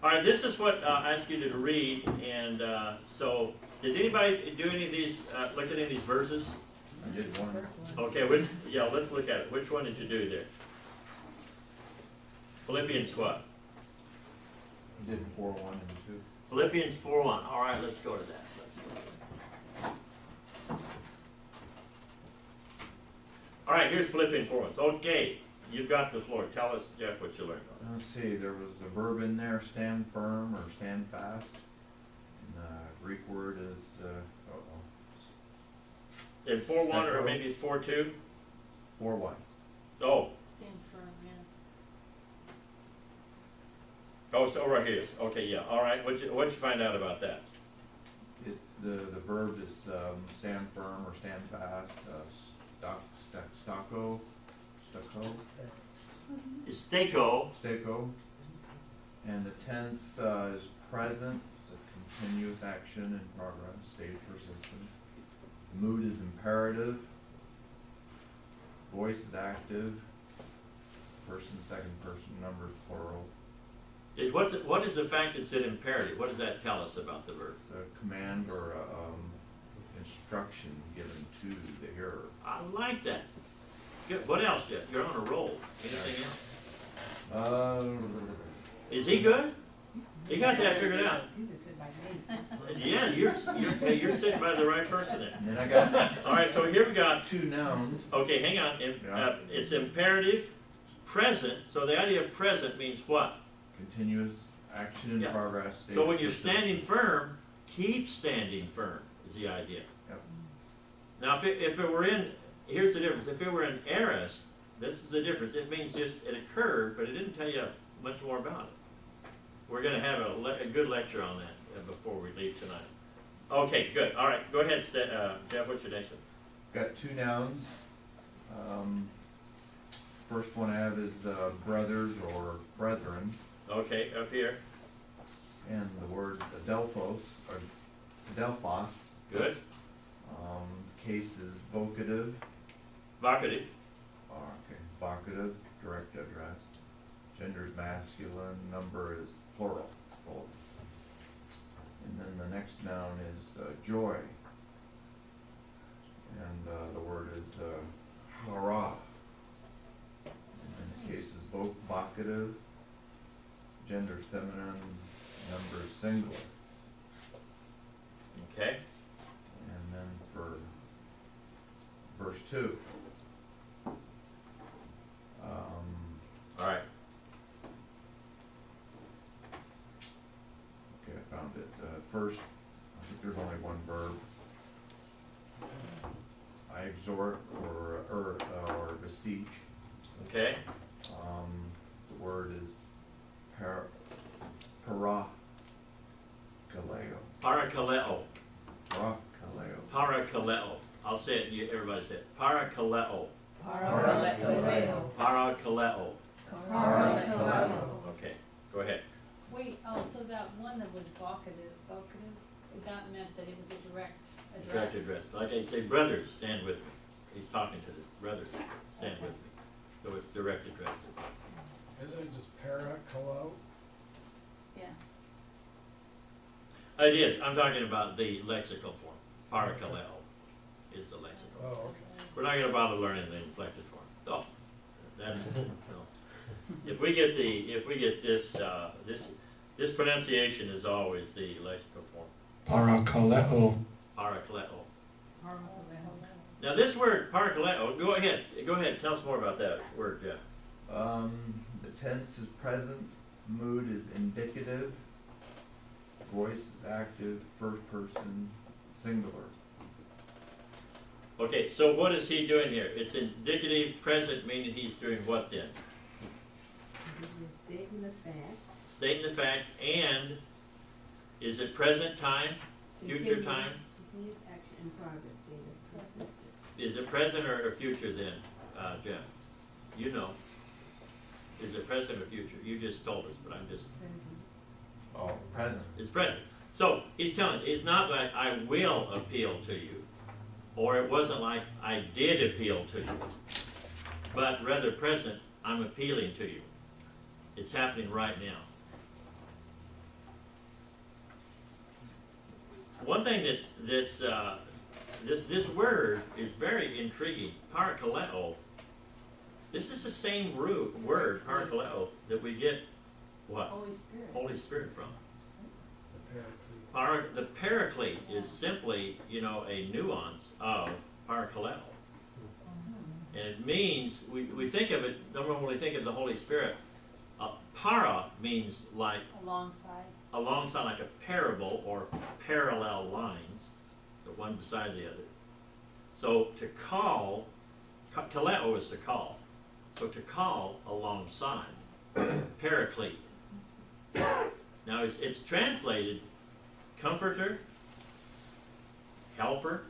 A: All right, this is what I asked you to read. And so, did anybody do any of these, look at any of these verses?
F: I did one.
A: Okay, yeah, let's look at it. Which one did you do there? Philippians what?
F: I did 4, 1, and 2.
A: Philippians 4:1. All right, let's go to that. Let's go to that. All right, here's Philippians 4:1. Okay, you've got the floor. Tell us, Jeff, what you learned on
F: Let's see, there was a verb in there, stand firm or stand fast. And the Greek word is,
A: it. In 4:1 or maybe it's 4:2?
F: 4, 1.
A: Oh,
G: Stand firm, yeah.
A: oh, so right here it is. Okay, yeah. All right, what'd you find out about that?
F: It's the verb is stand firm or stand fast, stucco,
A: It's stako.
F: stako. And the tense is present, it's a continuous action in progress, state of persistence. The mood is imperative. Voice is active. Person, second person, numbers plural.
A: What is the fact that it's an imperative? What does that tell us about the verb?
F: It's a command or instruction given to the hearer.
A: I like that. Good. What else, Jeff? You're on a roll. Anything else? Is he good? He got that figured out.
C: You just said my name.
A: Yeah, you're sitting by the right person there.
F: And then I got
A: All right, so here we got.
F: 2 nouns.
A: Okay, hang on. It's imperative, present. So the idea of present means what?
F: Continuous action in
A: Yeah.
F: progress. State
A: So
F: of
A: when you're
F: persistence.
A: standing firm, keep standing firm is the idea.
F: Yep.
A: Now, if it were in, here's the difference. If it were an aorist, this is the difference. It means just it occurred, but it didn't tell you much more about it. We're going to have a good lecture on that before we leave tonight. Okay, good. All right, go ahead, Jeff. What's your next one?
F: Got 2 nouns. First one I have is brothers or brethren.
A: Okay, up here.
F: And the word adelphos, or adelphos,
A: Good.
F: case is vocative,
A: Vocative.
F: vocative, direct address. Gender is masculine, number is plural. And then the next noun is joy. And the word is hara. And then the case is vocative, gender is feminine, number is singular.
A: Okay.
F: And then for verse 2.
A: All right.
F: Okay, I found it. First, I think there's only one verb. I exhort or beseech.
A: Okay.
F: The word is parakaleo.
A: Parakaleo.
F: Parakaleo.
A: Parakaleo. I'll say it. Everybody say it. Parakaleo.
C: Parakaleo.
A: Parakaleo.
C: Parakaleo.
A: Okay. Go ahead.
G: Wait, so that one that was vocative, that meant that it was a direct address?
A: Direct address. Like I say, brothers, stand with me. He's talking to the brothers. Stand with me. So it's direct address.
D: Isn't it just para-kalo?
G: Yeah.
A: It is. I'm talking about the lexical form. Parakaleo is the lexical.
D: Oh, okay.
A: We're not going to bother learning the inflected form. Oh, that's no. If we get this pronunciation is always the lexical form.
H: Parakaleo.
A: Parakaleo.
C: Parakaleo.
A: Now this word, parakaleo, go ahead, tell us more about that word, Jeff.
F: The tense is present, mood is indicative, voice is active, first person, singular.
A: Okay, so what is he doing here? It's indicative present, meaning he's doing what then?
B: Stating the fact.
A: Stating the fact, and is it present time, future time?
B: Continued action in progress, stated, consistent.
A: Is it present or future then, Jeff? You know. Is it present or future? You just told us, but I'm just,
B: Present.
F: Oh, present.
A: it's present. So he's telling, it's not like I will appeal to you, or it wasn't like I did appeal to you, but rather present, I'm appealing to you. It's happening right now. One thing this word is very intriguing. Parakaleo. This is the same word, parakaleo, that we get what?
G: Holy Spirit.
A: Holy Spirit from.
D: The paraclete.
A: The paraclete is simply, a nuance of parakaleo. And it means, we think of it, normally when we think of the Holy Spirit, para means like
G: Alongside.
A: like a parable or parallel lines, the one beside the other. So to call, kaleo is to call. So to call alongside, paraclete. Now it's translated comforter, helper.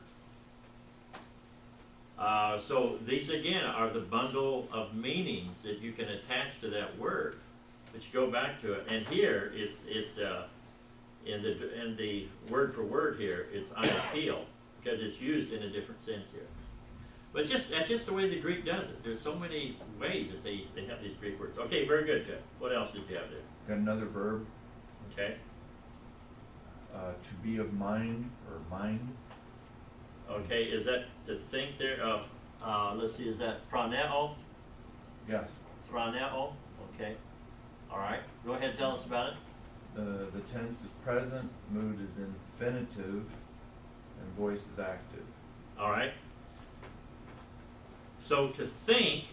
A: So these again are the bundle of meanings that you can attach to that word, but you go back to it. And here it's in the word for word here, it's I appeal, because it's used in a different sense here. But that's just the way the Greek does it. There's so many ways that they have these Greek words. Okay, very good, Jeff. What else did you have there?
F: Got another verb,
A: Okay.
F: to be of mind or mind.
A: Okay, is that to think there? Let's see, is that praneo?
F: Yes.
A: Praneo? Okay. All right. Go ahead, tell us about it.
F: The tense is present, mood is infinitive, and voice is active.
A: All right. So to think,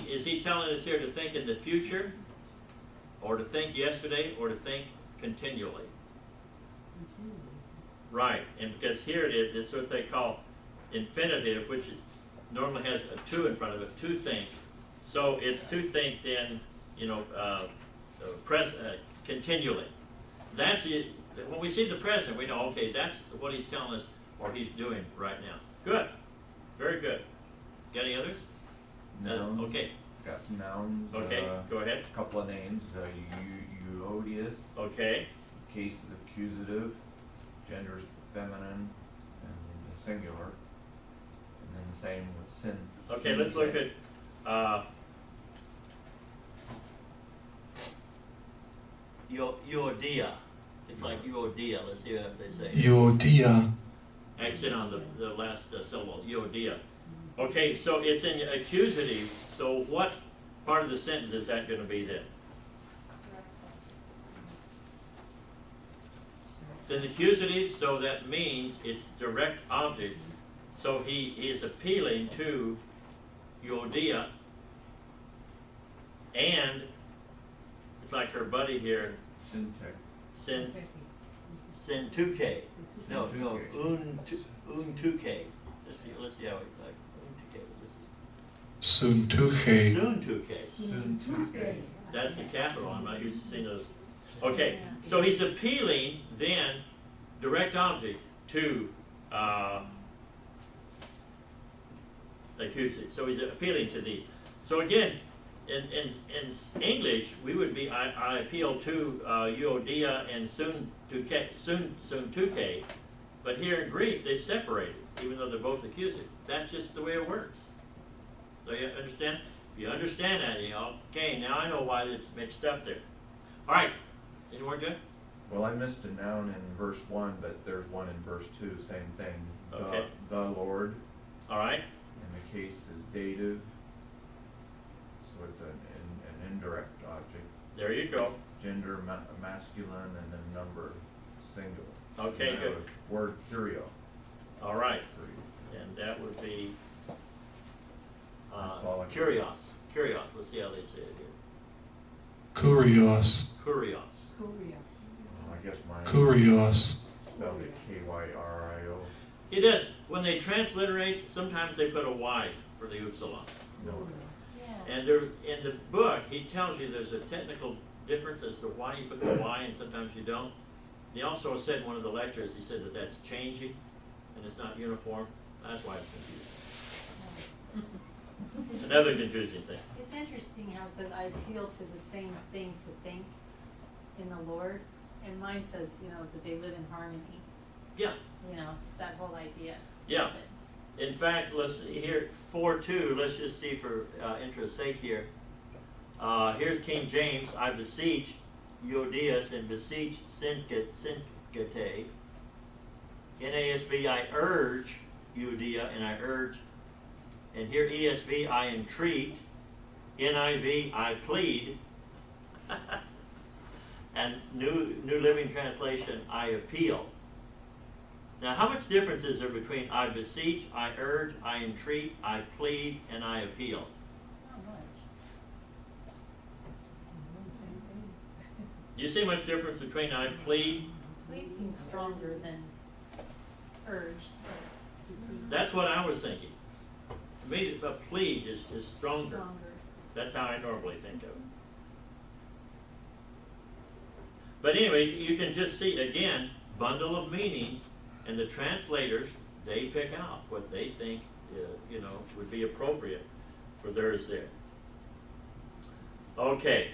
A: is he telling us here to think in the future, or to think yesterday, or to think continually? Right, and because here it's what they call infinitive, which normally has a to in front of it, to think. So it's to think then, continually. That's it. When we see the present, we know, okay, that's what he's telling us, or he's doing right now. Good, very good. Got any others?
F: Nouns.
A: Okay,
F: Got some nouns.
A: okay, go ahead.
F: A couple of names. Euodius.
A: Okay,
F: Case is accusative. Gender is feminine and singular. And then the same with sin.
A: okay, let's look at, Euodia. It's like Euodia. Let's see if they say.
H: Euodia.
A: Accent on the last syllable, Euodia. Okay, so it's in accusative, so what part of the sentence is that going to be then? It's an accusative, so that means it's direct object. So he is appealing to Euodia, and it's like her buddy here, Sintuke. No, Untuke. Let's see how it like Untuke.
H: Suntuche.
A: Suntuke. That's the capital. I'm not used to seeing those. Okay, so he's appealing then, direct object, to accusative. So he's appealing to thee. So again, in English, we would be I appeal to Euodia and Suntuke, but here in Greek they separate it, even though they're both accusative. That's just the way it works. So you understand? If you understand that, okay, now I know why it's mixed up there. All right, any more, Jeff?
F: Well, I missed a noun in verse 1, but there's one in verse 2, same thing.
A: Okay.
F: The Lord,
A: All right,
F: and the case is dative, so it's an indirect object.
A: there you go.
F: gender masculine, and then number singular.
A: Okay,
F: And
A: good.
F: Word curio.
A: All right, and that would be,
F: That's all I can-
A: curios, curios, let's see how they say it here.
H: Kurios,
A: Curios.
C: Korea.
F: I guess mine
H: Kurios,
F: spelled it Kyrio.
A: It is, when they transliterate, sometimes they put a Y for the upsilon.
F: No.
G: Yeah.
A: And there, in the book, he tells you there's a technical difference as to why you put the Y and sometimes you don't. He also said in one of the lectures, he said that that's changing and it's not uniform. That's why it's confusing. Another confusing thing.
G: It's interesting how it says, I appeal to the same thing to think in the Lord, and mine says, you know, that they live in harmony.
A: Yeah,
G: You know, it's just that whole idea.
A: yeah.
G: of it.
A: In fact, let's see here, 4:2, let's just see for interest's sake here. Here's King James, I beseech Euodias and beseech Syntyche. NASB, I urge Euodia and I urge. And here ESV, I entreat. NIV, I plead. And New Living Translation, I appeal. Now, how much difference is there between I beseech, I urge, I entreat, I plead, and I appeal?
G: Not much.
A: Do you see much difference between I plead?
G: Plead seems stronger than urge.
A: That's what I was thinking. To me, a plead is stronger.
G: Stronger.
A: That's how I normally think of it. But anyway, you can just see, again, bundle of meanings, and the translators, they pick out what they think, you know, would be appropriate for theirs there. Okay,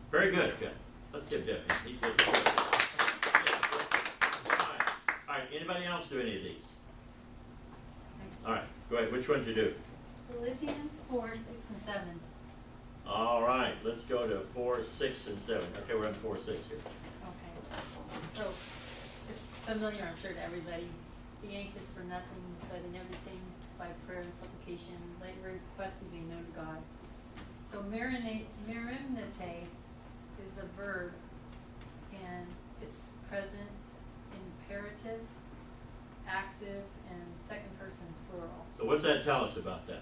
A: very good, Jeff. Let's give Jeff a he's good. All right, anybody else do any of these? All right, go ahead. Which ones you do?
G: Philippians 4, 6, and 7.
A: All right, let's go to 4, 6, and 7. Okay, we're on 4, 6 here.
G: Okay. So, it's familiar, I'm sure, to everybody. Be anxious for nothing, but in everything, by prayer and supplication, let your requests be known to God. So, marinate is the verb, and it's present, imperative, active, and second person plural.
A: So what's that tell us about that?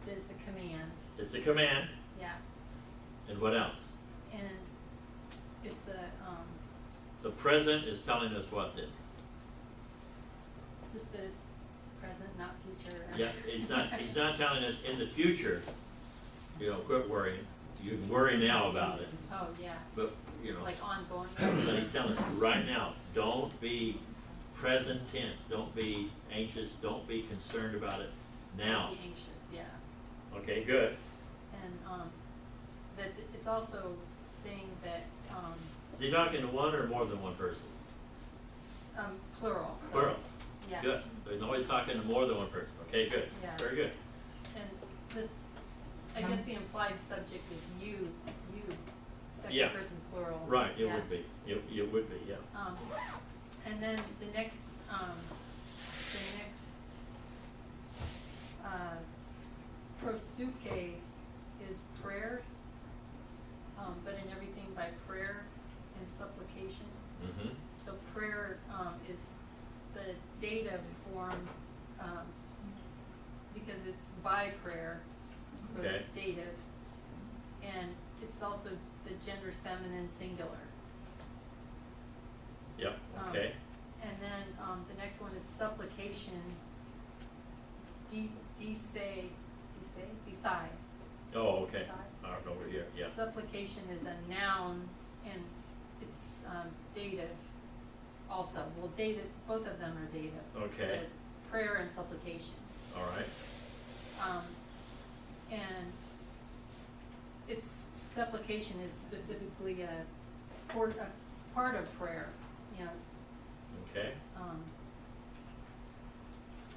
G: It's a command,
A: It's a command,
G: yeah,
A: and what else?
G: and it's a,
A: The present is telling us what then?
G: just that it's present, not future.
A: Yeah, he's not telling us in the future, you know, quit worrying. You can worry now about it,
G: Oh, yeah,
A: but, you know,
G: like ongoing.
A: but he's telling us right now, don't be present tense, don't be anxious, don't be concerned about it now.
G: Be anxious, yeah.
A: Okay, good.
G: And, that it's also saying that,
A: Is he talking to one or more than one person?
G: plural. So,
A: Plural.
G: Yeah.
A: Good. So he's always talking to more than one person. Okay, good.
G: Yeah.
A: Very good.
G: And this, I guess the implied subject is you,
A: Yeah.
G: second person plural.
A: Right, it
G: Yeah.
A: would be. It would be, yeah.
G: And then the next, prosuke is prayer, but in everything by prayer and supplication.
A: Mm-hmm.
G: So prayer, is the dative form, because it's by prayer, so
A: Okay.
G: it's dative. And it's also the gender's feminine singular.
A: Yep, okay.
G: And then, the next one is supplication, decide.
A: Oh, okay.
G: Decide.
A: All right, over here, yeah.
G: Supplication is a noun, and it's, dative also. Well, dative, both of them are dative.
A: Okay.
G: The prayer and supplication.
A: All right.
G: And its supplication is specifically a part of prayer, you know, it's,
A: Okay.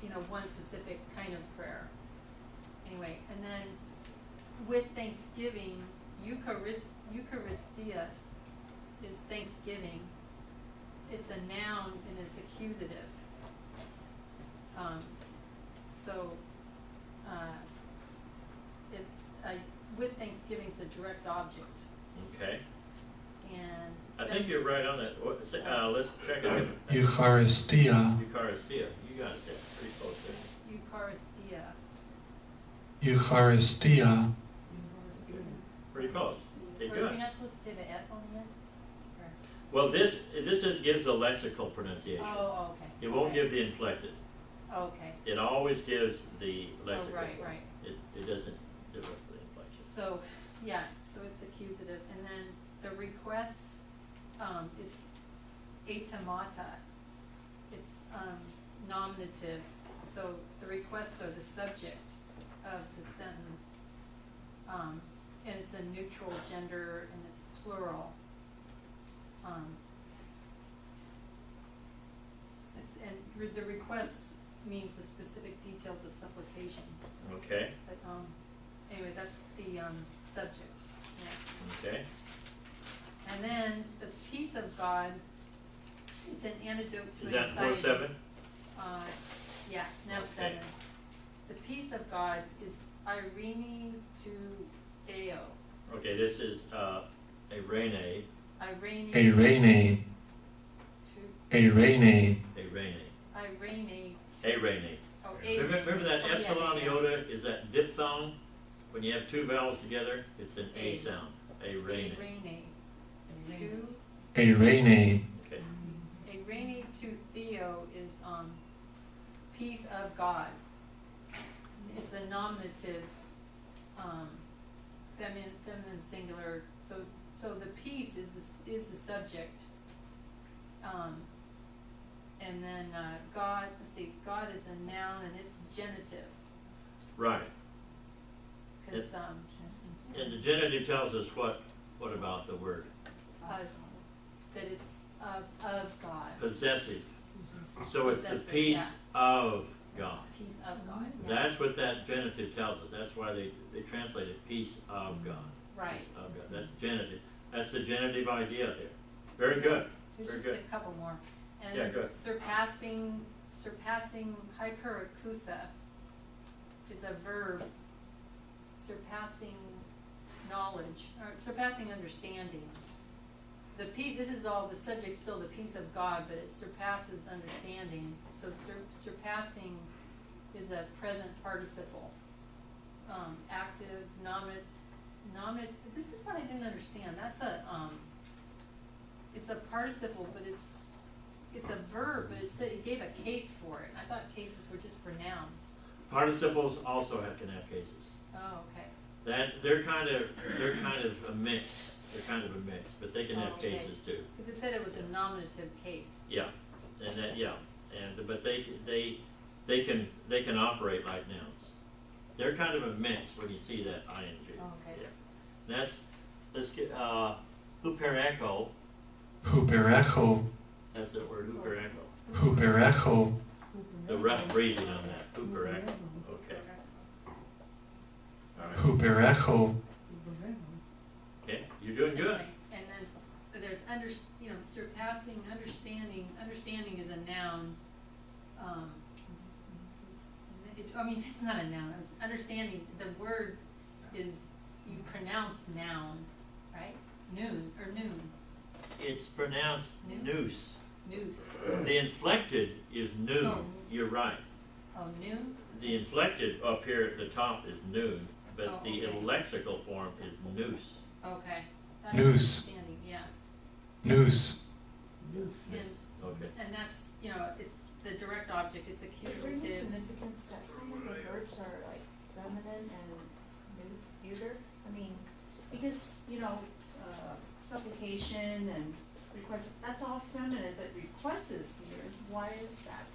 G: you know, one specific kind of prayer. Anyway, and then with thanksgiving, Eucharistias is thanksgiving. It's a noun and it's accusative. So, it's, with thanksgiving is the direct object.
A: Okay.
G: and.
A: I think you're right on that. What, let's check it.
H: Eucharistia,
A: Eucharistia. You got it there. Pretty close there.
G: Eucharistia.
H: Eucharistia,
A: Pretty close. Okay,
G: Or
A: good.
G: you're not supposed to say the S on the end?
A: Well, this gives the lexical pronunciation.
G: Oh, okay.
A: It won't
G: Okay.
A: give the inflected.
G: Okay,
A: It always gives the
G: oh,
A: lexical.
G: right,
A: form.
G: right.
A: It doesn't do it for the inflection.
G: So, yeah, so it's accusative, and then the request, is atomata. It's, nominative, so the requests are the subject of the sentence. And it's a neutral gender and it's plural. The request means the specific details of supplication,
A: Okay.
G: but, anyway, that's the, subject, yeah.
A: Okay.
G: And then the peace of God, it's an antidote to
A: Is that
G: anxiety.
A: 4-7?
G: Yeah, now
A: Okay.
G: 7. The peace of God is irene to Theo.
A: Okay. This is Irene.
G: Irene
H: Irene,
G: to
A: Irene.
H: Irene,
G: Irene to
A: Irene.
G: oh,
A: Remember that
G: oh, yeah,
A: epsilon
G: yeah, yeah.
A: iota is that diphthong? When you have two vowels together, it's an A
G: A.
A: sound. Irene.
G: To
H: Irene,
A: Okay.
G: Irene to Theo is peace of God. It's a nominative, feminine singular. So the peace is the subject. And then God. Let's see. God is a noun and it's genitive.
A: Right.
G: Because
A: And the genitive tells us what about the word?
G: that it's of God.
A: Possessive. So it's the
G: Possessive,
A: peace
G: yeah.
A: of God.
G: Peace of God.
A: That's what that genitive tells us. That's why they translate it peace of God.
G: Right.
A: Peace of God. That's genitive. That's the genitive idea there. Very good.
G: There's
A: Very
G: just
A: good.
G: a couple more. And
A: Yeah,
G: then
A: good.
G: surpassing hyperakusa is a verb, surpassing knowledge, or surpassing understanding. The peace, this is all, the subject's still the peace of God, but it surpasses understanding. So surpassing is a present participle. Active, nominative, this is what I didn't understand. That's it's a participle, but it's a verb, but it gave a case for it. I thought cases were just for nouns.
A: Participles also can have cases.
G: Oh, okay.
A: They're kind of a mix. They're kind of a mix, but they can have
G: Oh, okay.
A: cases too.
G: Because it said it was a nominative case.
A: Yeah, but they can operate like nouns. They're kind of a mix when you see that ing.
G: Oh, okay.
A: Yeah. Let's get huperecho.
H: Huperecho,
A: That's the word huperecho.
H: Huperecho,
A: The rough breathing on that huperecho. Okay. All right.
H: Huperecho,
A: Okay. You're doing good.
G: Anyway, and then so there's surpassing understanding. Understanding is a noun. It's not a noun. It's understanding. The word is, you pronounce noun, right? Noon.
A: It's pronounced
G: Noon.
A: noose.
G: Noon.
A: The inflected is noon.
G: Oh.
A: You're right.
G: Oh, noon?
A: The inflected up here at the top is noon, but
G: Oh,
A: the
G: okay.
A: lexical form is noose.
G: Okay. That's
H: Noose.
G: understanding, yeah.
H: Noose,
G: And,
A: Okay.
G: and that's, it's the direct object, it's
B: Is there any
G: accusative.
B: significance that some of the verbs are like feminine and neuter? I mean, because, supplication and request, that's all feminine, but request is neuter. Why is that?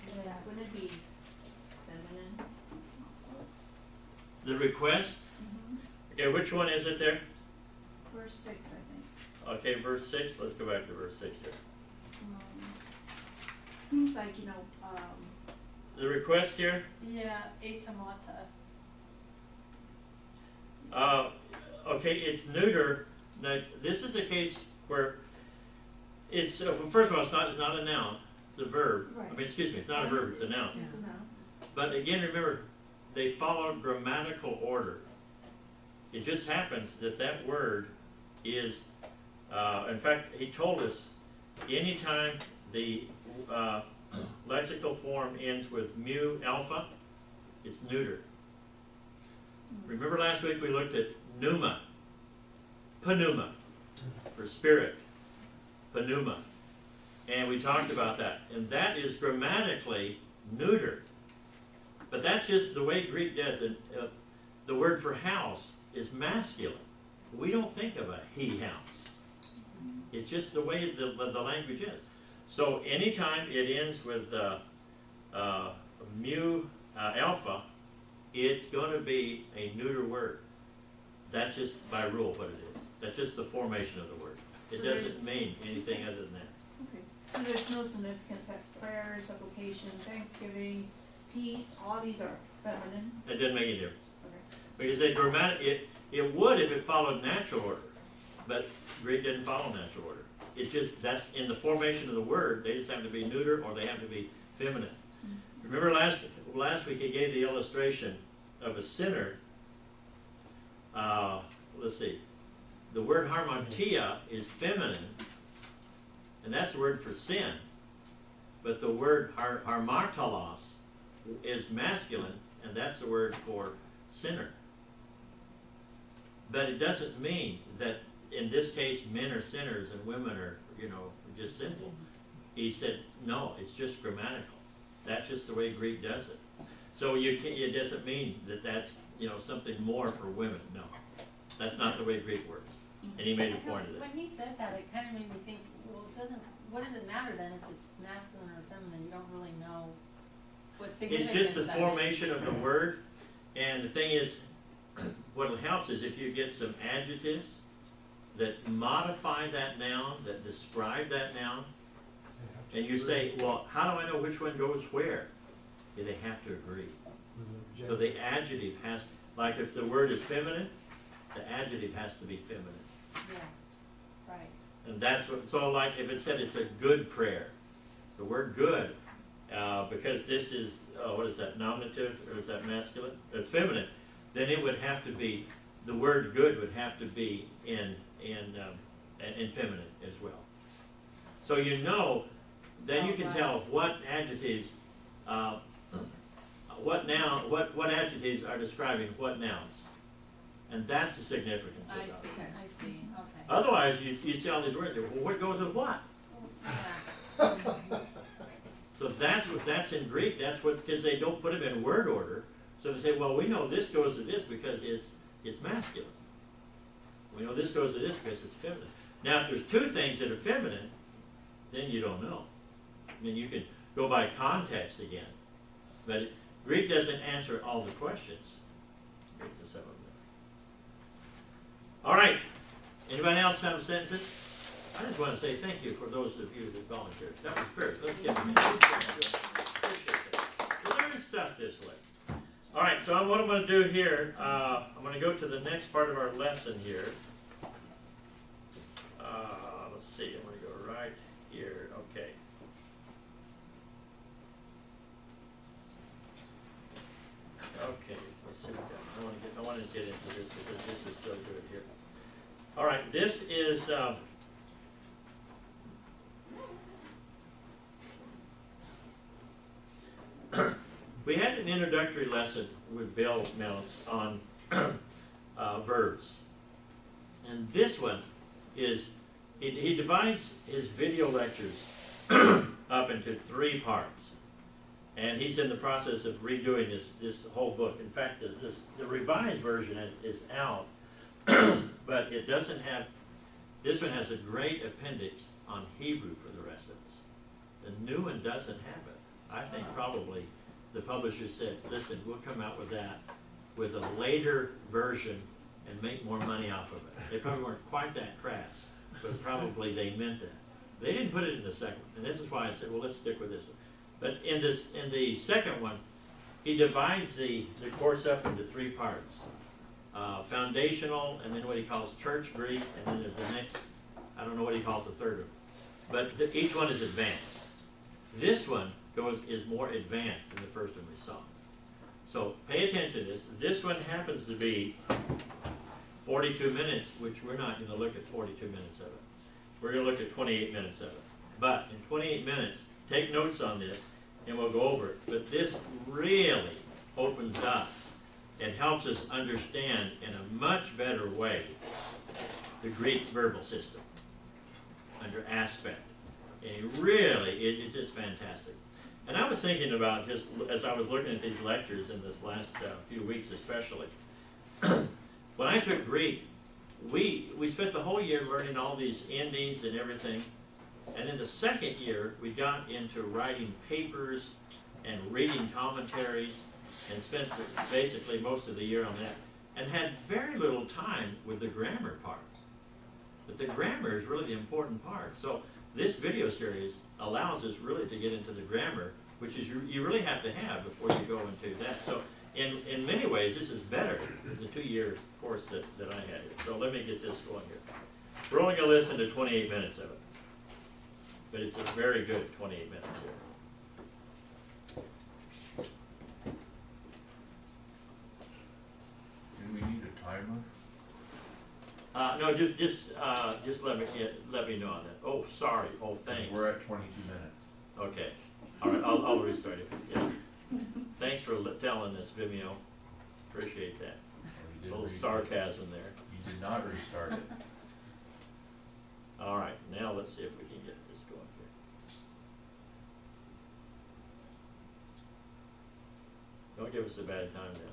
B: Wouldn't it be feminine also?
A: The request, okay, which one is it there?
B: Verse 6, I think.
A: Okay, verse 6, let's go back to verse 6 here.
B: Seems like,
A: The request here,
G: Yeah, atomata.
A: okay, it's neuter. Now, this is a case where it's, first of all, it's not a noun, it's a verb.
B: Right.
A: Excuse me, it's not a verb, it's a noun.
B: it's a noun.
A: But again, remember, they follow grammatical order. It just happens that that word is In fact, he told us anytime the lexical form ends with mu alpha, it's neuter. Remember last week we looked at pneuma, pneuma, for spirit, pneuma, and we talked about that. And that is grammatically neuter. But that's just the way Greek does it. The word for house is masculine. We don't think of a he house. It's just the way the language is. So anytime it ends with mu alpha, it's going to be a neuter word. That's just by rule what it is. That's just the formation of the word. It
B: So
A: doesn't mean anything other than that.
B: Okay, so there's no significance that prayer, supplication, thanksgiving, peace, all these are feminine?
A: It doesn't make any difference.
B: Okay.
A: Because it would if it followed natural order. But Greek didn't follow natural order. It's just that in the formation of the word, they just have to be neuter or they have to be feminine.
B: Mm-hmm.
A: Remember last week he gave the illustration of a sinner. Let's see. The word harmontia is feminine, and that's the word for sin. But the word harmartalos is masculine, and that's the word for sinner. But it doesn't mean that in this case men are sinners and women are, just sinful. He said, no, it's just grammatical. That's just the way Greek does it. So it doesn't mean that that's, something more for women. No, that's not the way Greek works. And he made a point of that.
G: When he said that, it kind of made me think, well, what does it matter then if it's masculine or feminine? You don't really know what significance
A: It's just the
G: that
A: formation of the word. And the thing is, what helps is if you get some adjectives that modify that noun, that describe that noun, and you say, well, how do I know which one goes where? Yeah, they have to agree. So the adjective has, like if the word is feminine, the adjective has to be feminine.
G: Yeah, right.
A: And that's what, so like if it said it's a good prayer, the word good, because this is, what is that, nominative, or is that masculine? It's feminine, then it would have to be, the word good would have to be in feminine as well. So then you can tell what adjectives, what adjectives are describing what nouns. And that's the significance of
G: I
A: it.
G: see, okay.
A: Otherwise, you see all these words, well, what goes with what?
G: Yeah.
A: So that's in Greek, because they don't put them in word order. So they say, well, we know this goes to this because it's masculine. We know this goes to this because it's feminine. Now, if there's two things that are feminine, then you don't know. I mean, you can go by context again. But Greek doesn't answer all the questions. Greek to some of them. All right. Anybody else have sentences? I just want to say thank you for those of you that volunteered. That was fair. Let's give them a hand. Appreciate that. We learn stuff this way. All right, so what I'm going to do here, I'm going to go to the next part of our lesson here. Let's see, I'm going to go right here. Okay. Okay, let's see what we got. I want to get into this because this is so good here. All right, this is we had an introductory lesson with Bill Mounts on verbs, and this one is he divides his video lectures up into 3 parts. And he's in the process of redoing this whole book. In fact, the revised version is out, but it doesn't have, this one has a great appendix on Hebrew for the rest of us. The new one doesn't have it. I think probably the publisher said, listen, we'll come out with that with a later version and make more money off of it. They probably weren't quite that crass, but probably they meant that. They didn't put it in the second one, and this is why I said, well, let's stick with this one. But in the second one, he divides the course up into 3 parts. Foundational, and then what he calls church Greek, and then there's the next, I don't know what he calls the third one. But each one is advanced. This one is more advanced than the first one we saw. So pay attention to this. This one happens to be 42 minutes, which we're not going to look at 42 minutes of it. We're gonna look at 28 minutes of it. But in 28 minutes, take notes on this, and we'll go over it. But this really opens up and helps us understand in a much better way the Greek verbal system under aspect. And really, it's just fantastic. And I was thinking about, just as I was looking at these lectures in this last few weeks especially, when I took Greek, we spent the whole year learning all these endings and everything. And then the second year, we got into writing papers and reading commentaries and spent basically most of the year on that and had very little time with the grammar part. But the grammar is really the important part. So this video series allows us really to get into the grammar, which is you really have to have before you go into that. So in many ways, this is better than the 2-year course that I had here. So let me get this going here. We're only going to listen to 28 minutes of it. But it's a very good 28 minutes here.
F: Do we need a timer?
A: No, just let me know on that. Oh, sorry. Oh, thanks.
F: We're at 22 minutes.
A: Okay. All right. I'll restart it. Yeah. Thanks for telling us, Vimeo. Appreciate that. A little sarcasm there.
F: You did not restart it.
A: All right. Now let's see if we can get this going here. Don't give us a bad time now.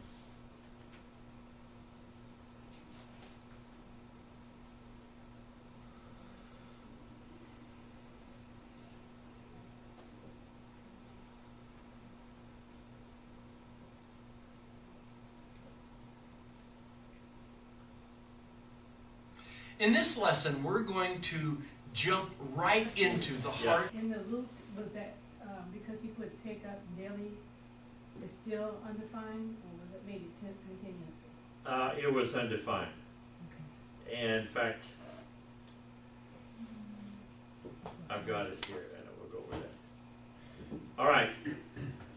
I: In this lesson, we're going to jump right into the heart.
C: In the loop, was that because he put take up daily, is still undefined, or was it made it continuously?
A: It was undefined.
C: Okay.
A: And in fact, I've got it here, and we'll go over that. All right.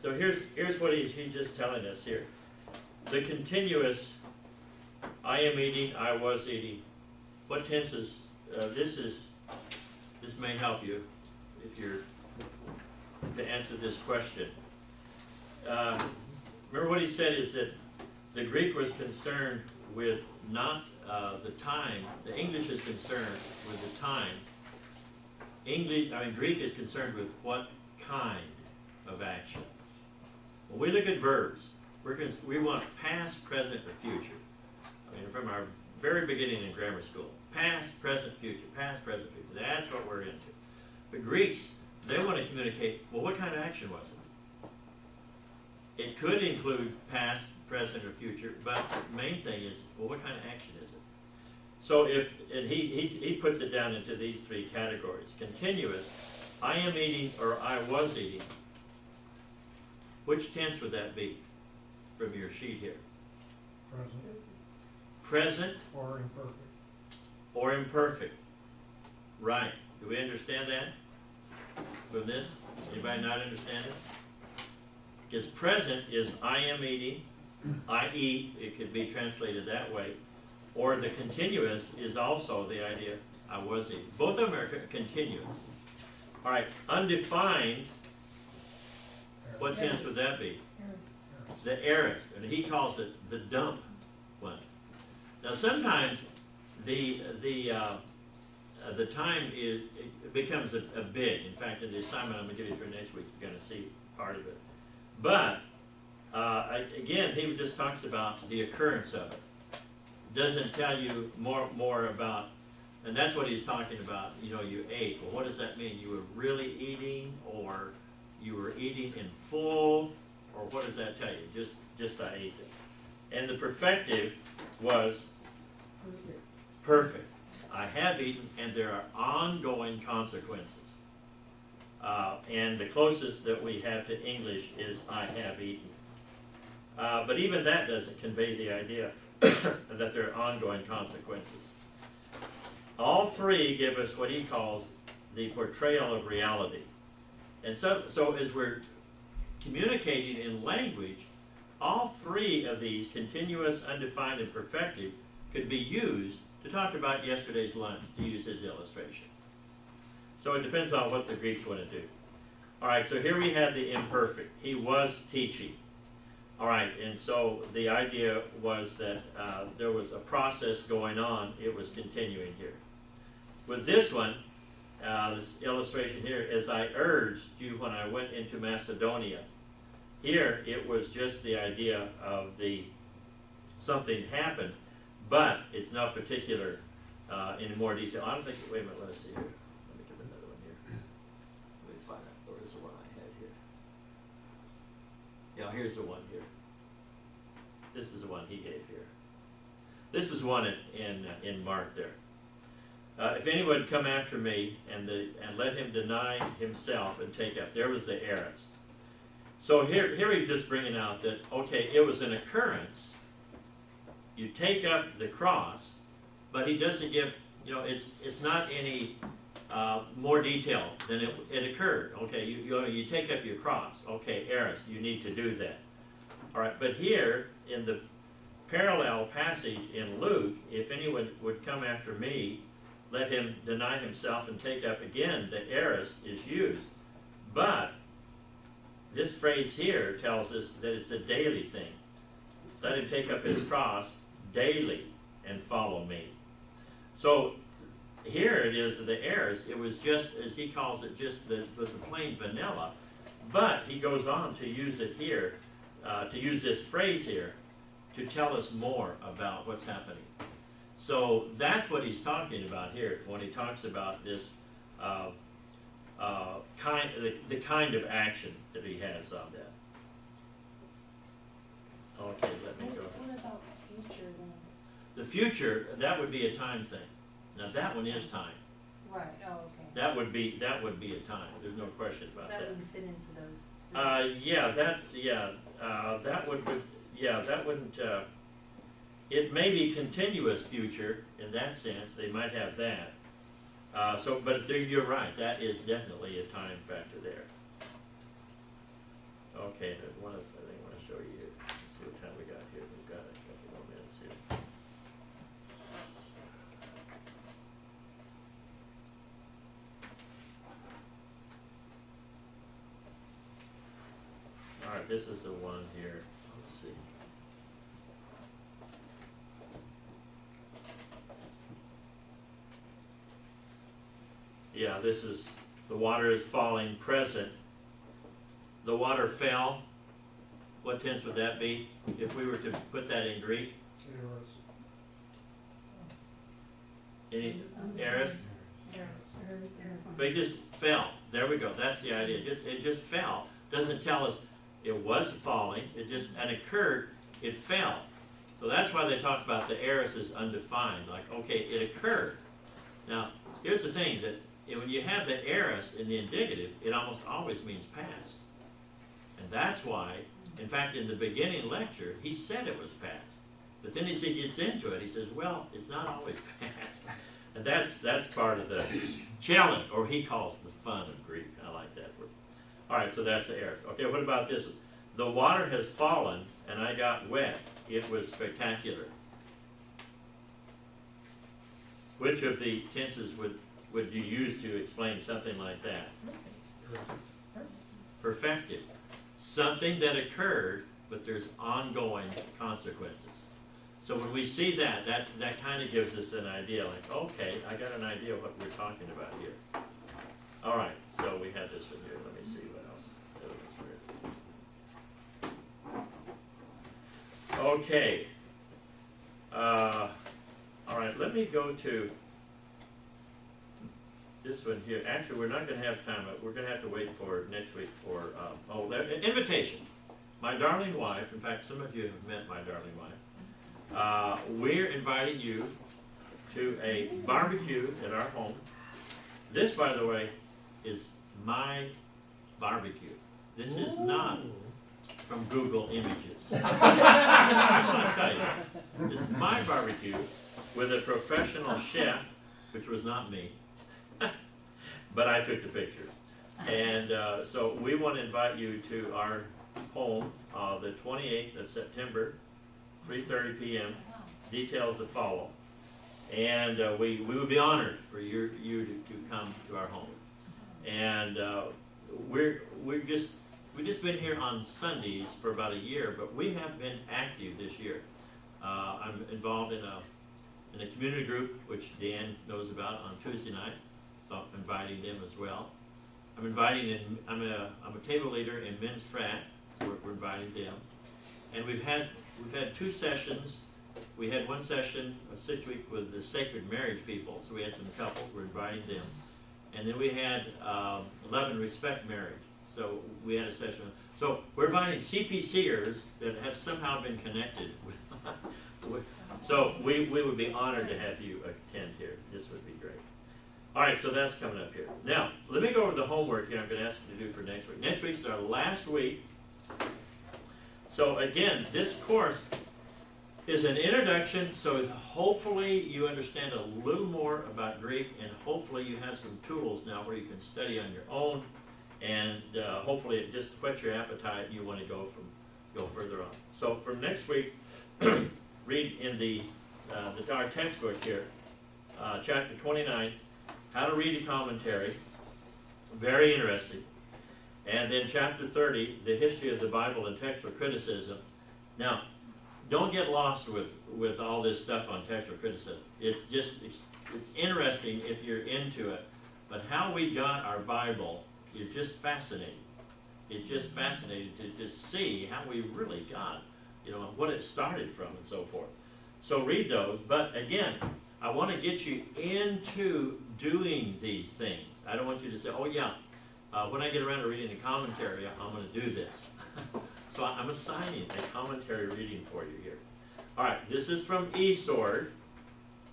A: So here's what he's just telling us here. The continuous, I am eating, I was eating. What tenses? This may help you if you're to answer this question. Remember what he said is that the Greek was concerned with not the time. The English is concerned with the time. Greek is concerned with what kind of action. When we look at verbs, we want past, present, or future. I mean, from our very beginning in grammar school, past, present, future, past, present, future. That's what we're into. But Greeks, they want to communicate, well, what kind of action was it? It could include past, present, or future, but the main thing is, well, what kind of action is it? So he puts it down into these 3 categories. Continuous, I am eating or I was eating. Which tense would that be from your sheet here?
D: Present
A: Present
D: or imperfect.
A: or imperfect. Right. Do we understand that from this? Anybody not understand it? Because present is I am eating, I eat, it could be translated that way. Or the continuous is also the idea I was eating. Both of them are continuous. All right, undefined, what tense would that be? The aorist, and he calls it the dump one. Now sometimes the time it becomes a big. In fact, in the assignment I'm going to give you for next week, you're going to see part of it. But again, he just talks about the occurrence of it. Doesn't tell you more about, and that's what he's talking about. You know, you ate. Well, what does that mean? You were really eating, or you were eating in full, or what does that tell you? Just I ate it. And the perfective was perfect. I have eaten, and there are ongoing consequences. And the closest that we have to English is I have eaten. But even that doesn't convey the idea that there are ongoing consequences. All 3 give us what he calls the portrayal of reality. And so as we're communicating in language, all 3 of these, continuous, undefined, and perfective, could be used to talk about yesterday's lunch, to use his illustration. So it depends on what the Greeks want to do. All right, so here we have the imperfect. He was teaching. All right, and so the idea was that there was a process going on. It was continuing here. With this one, this illustration here, as I urged you when I went into Macedonia. Here, it was just the idea of something happened, but it's not particular in more detail. I don't think, wait a minute, let's see here. Let me get another one here. Let me find out, where's the one I had here? Yeah, here's the one here. This is the one he gave here. This is one in Mark there. If anyone come after me and let him deny himself and take up. There was the heiress. So here he's just bringing out that, okay, it was an occurrence. You take up the cross, but he doesn't give, it's not any more detail than it occurred. Okay, you take up your cross. Okay, heiress, you need to do that. All right, but here in the parallel passage in Luke, if anyone would come after me, let him deny himself and take up again, the heiress is used. But this phrase here tells us that it's a daily thing. Let him take up his cross daily and follow me. So here it is, the heiress, it was just, as he calls it, just the plain vanilla. But he goes on to use it here, to use this phrase here, to tell us more about what's happening. So that's what he's talking about here when he talks about this the kind of action that he has on that. Okay, let me go.
G: What about future then?
A: The future, that would be a time thing. Now that one is time.
G: Right, oh, okay.
A: That would be a time. There's no question about
G: That
A: that.
G: wouldn't fit into those.
A: That wouldn't. It may be continuous future in that sense. They might have that. But you're right. That is definitely a time factor there. Okay, there's one other thing I want to show you here. Let's see what time we got here. We've got a couple more minutes here. All right, this is the one here. Let's see. Yeah, this is, the water is falling, present. The water fell. What tense would that be if we were to put that in Greek? Any, Eris? They just fell. There we go. That's the idea. It just fell. Doesn't tell us it was falling. It just, and occurred, it fell. So that's why they talk about the aorist as undefined. Like, okay, it occurred. Now, here's the thing, that when you have the aorist in the indicative, it almost always means past. And that's why, in fact, in the beginning lecture, he said it was past. But then as he gets into it, he says, well, it's not always past. And that's part of the challenge, or he calls the fun of Greek. I like that word. All right, so that's the aorist. Okay, what about this one? The water has fallen, and I got wet. It was spectacular. Which of the tenses would you use to explain something like that? Perfective. Something that occurred, but there's ongoing consequences. So when we see that kind of gives us an idea, like, okay, I got an idea what we're talking about here. All right, so we have this one here. Let me see what else. Okay. All right, let me go to this one here. Actually, we're not going to have time. We're going to have to wait for next week for invitation. My darling wife, in fact, some of you have met my darling wife. We're inviting you to a barbecue at our home. This, by the way, is my barbecue. This is not from Google Images. I just want to tell you, it's my barbecue with a professional chef, which was not me, but I took the picture. And so we want to invite you to our home the 28th of September, 3:30 p.m. Details to follow. And we would be honored for you to come to our home. And we've just been here on Sundays for about a year, but we have been active this year. I'm involved in a community group, which Dan knows about, on Tuesday night, so I'm inviting them as well. I'm a table leader in men's frat, so we're inviting them. And we've had 2 sessions. We had one session 6 weeks with the sacred marriage people, so we had some couples, we're inviting them. And then we had Love and Respect Marriage, so we had a session. So we're inviting CPCers that have somehow been connected with, so we would be honored to have you attend here. This would be great. All right, so that's coming up here. Now, let me go over the homework here I'm going to ask you to do for next week. Next week's our last week. So again, this course is an introduction, so hopefully you understand a little more about Greek, and hopefully you have some tools now where you can study on your own, and hopefully it just whets your appetite and you want to go further on. So for next week, read in our textbook here, chapter 29, how to read a commentary, very interesting. And then chapter 30, the history of the Bible and textual criticism. Now, don't get lost with all this stuff on textual criticism. It's interesting if you're into it, but how we got our Bible is just fascinating. It's just fascinating to see how we really got, what it started from and so forth. So read those, but again, I want to get you into doing these things. I don't want you to say, oh yeah, when I get around to reading the commentary, I'm going to do this. So I'm assigning a commentary reading for you here. All right, this is from eSword.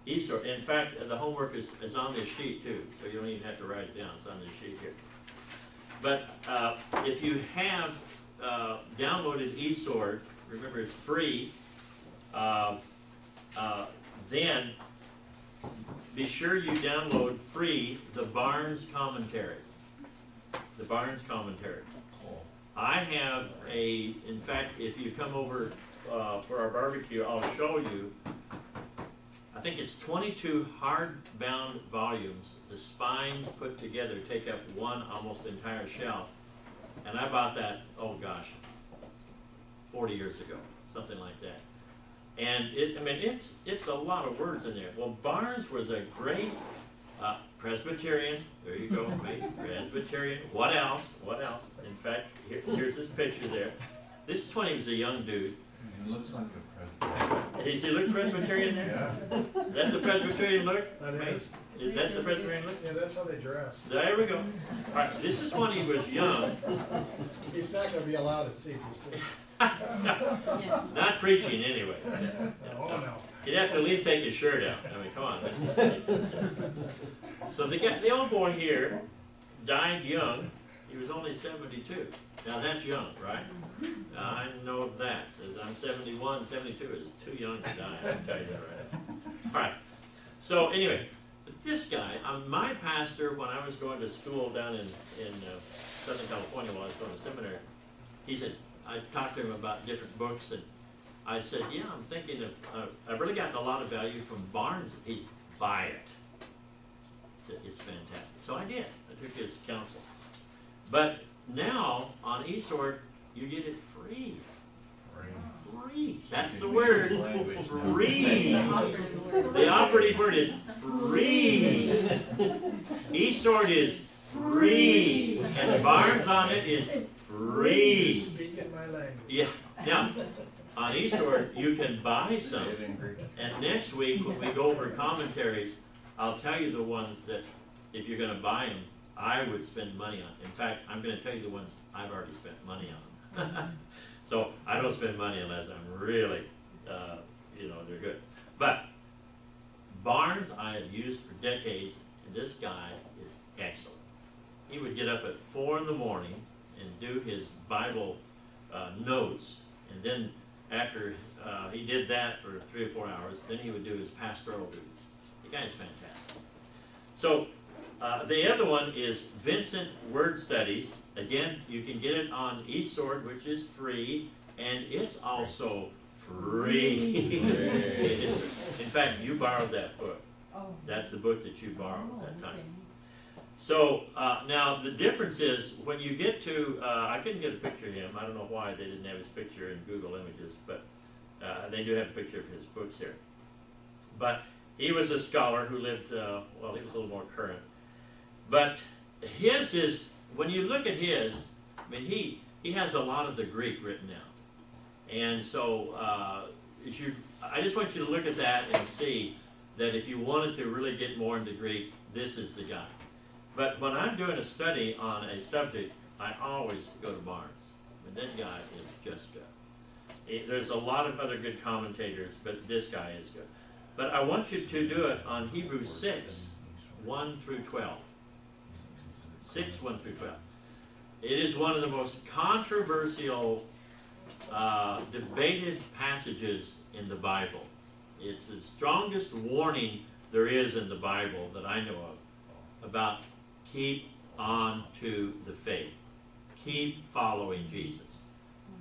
A: eSword. In fact, the homework is on this sheet too, so you don't even have to write it down. It's on this sheet here. But if you have downloaded eSword, remember it's free, then be sure you download free the Barnes Commentary. The Barnes Commentary. I have in fact, if you come over for our barbecue, I'll show you, I think it's 22 hardbound volumes. The spines put together take up one almost entire shelf. And I bought that, oh gosh, 40 years ago, something like that. And it's a lot of words in there. Well, Barnes was a great Presbyterian. There you go, Presbyterian. What else? What else? In fact, here's this picture there. This is when he was a young dude.
F: He looks like a Presbyterian.
A: Does he look Presbyterian there? Yeah. That's the Presbyterian look?
D: That is.
A: That's the Presbyterian look?
D: Yeah, that's how they dress.
A: There we go. All right, this is when he was young.
D: He's not going to be allowed at CPC.
A: Not preaching anyway.
D: Oh, no.
A: You'd have to at least take his shirt out. I mean, come on. So the old boy here died young. He was only 72. Now that's young, right? I know that. Says I'm 71, 72 is too young to die. I can tell you that right. All right. So anyway, this guy, my pastor, when I was going to school down in Southern California while I was going to seminary, he said, I talked to him about different books, and I said, yeah, I'm thinking of, I've really gotten a lot of value from Barnes. He's, buy it. He said, it's fantastic. So I did. I took his counsel. But now, on eSword, you get it free. Free. That's the word. Free. The operative word is free. eSword is free. And Barnes on it is free.
D: Speaking my language.
A: Yeah. Now, on eSword, you can buy some. And next week, when we go over commentaries, I'll tell you the ones that, if you're going to buy them, I would spend money on. In fact, I'm going to tell you the ones I've already spent money on. So I don't spend money unless I'm really, they're good. But Barnes I have used for decades, and this guy is excellent. He would get up at 4 in the morning and do his Bible notes, and then after he did that for 3 or 4 hours, then he would do his pastoral duties. The guy is fantastic. So the other one is Vincent Word Studies. Again, you can get it on eSword, which is free, and it's also free. In fact, you borrowed that book.
C: Oh.
A: That's the book that you borrowed that time. So, now the difference is when you get to, I couldn't get a picture of him. I don't know why they didn't have his picture in Google Images, but they do have a picture of his books here. But he was a scholar who lived, well, he was a little more current. But his is, when you look at his, I mean, he has a lot of the Greek written down. And so, I just want you to look at that and see that if you wanted to really get more into Greek, this is the guy. But when I'm doing a study on a subject, I always go to Barnes. I mean, that guy is just good. There's a lot of other good commentators, but this guy is good. But I want you to do it on Hebrews 6, 1 through 12. 6, 1 through 12. It is one of the most controversial, debated passages in the Bible. It's the strongest warning there is in the Bible that I know of about keep on to the faith. Keep following Jesus.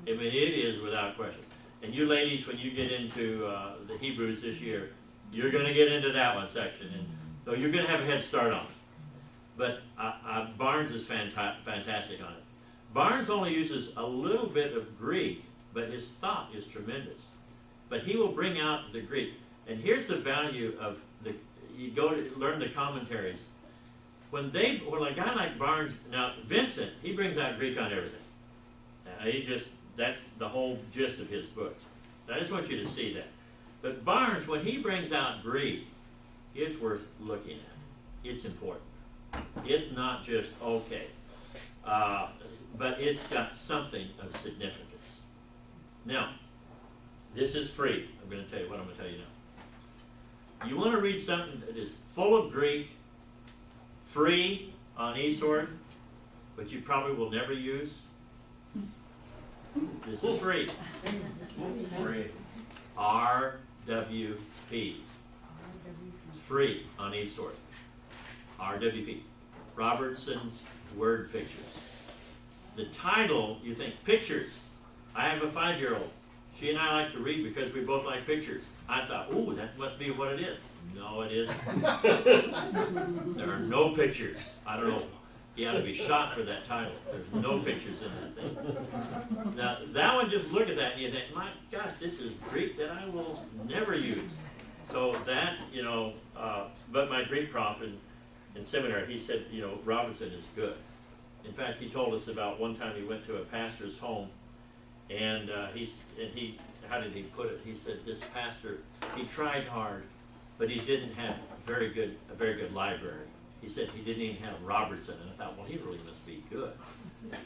A: I mean, it is without question. And you ladies, when you get into the Hebrews this year, you're going to get into that one section. And so you're going to have a head start on it. But Barnes is fantastic on it. Barnes only uses a little bit of Greek, but his thought is tremendous. But he will bring out the Greek. And here's the value of you go to learn the commentaries. When a guy like Barnes, now Vincent, he brings out Greek on everything. That's the whole gist of his book. I just want you to see that. But Barnes, when he brings out Greek, it's worth looking at. It's important. It's not just okay, but it's got something of significance. Now, this is free. I'm going to tell you what I'm going to tell you now. You want to read something that is full of Greek, free on eSword, but you probably will never use? This is free. Free. RWP. It's free on eSword. RWP. Robertson's Word Pictures. The title, you think, pictures. I have a 5-year-old. She and I like to read because we both like pictures. I thought, ooh, that must be what it is. No, it isn't. There are no pictures. I don't know. He ought to be shot for that title. There's no pictures in that thing. Now, that one, just look at that and you think, my gosh, this is Greek that I will never use. So that, but my Greek prof in seminary, he said, Robinson is good. In fact, he told us about one time he went to a pastor's home, and how did he put it? He said this pastor, he tried hard, but he didn't have a very good library. He said he didn't even have Robertson, and I thought, well, he really must be good.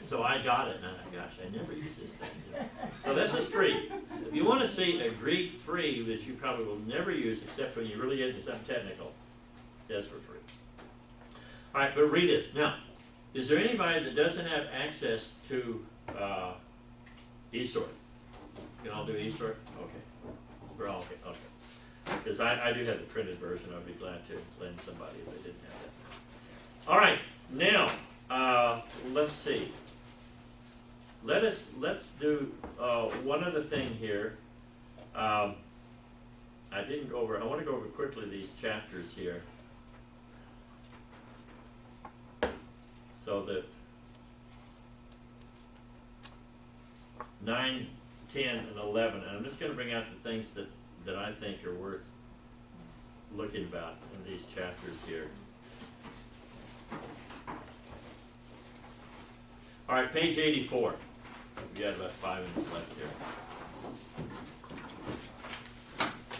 A: So I got it, and I thought, gosh, I never use this thing. So this is free. If you want to see a Greek free that you probably will never use except when you really get into something technical, that's for free. All right, but read it. Now, is there anybody that doesn't have access to eSword? You can all do eSword? Okay. We're all okay. Okay. Because I do have the printed version. I'd be glad to lend somebody if they didn't have that. All right, now let's see. Let's do one other thing here. I didn't go over. I want to go over quickly these chapters here, so that 9, 10, and 11. And I'm just going to bring out the things that I think are worth looking about in these chapters here. All right, page 84. We got about 5 minutes left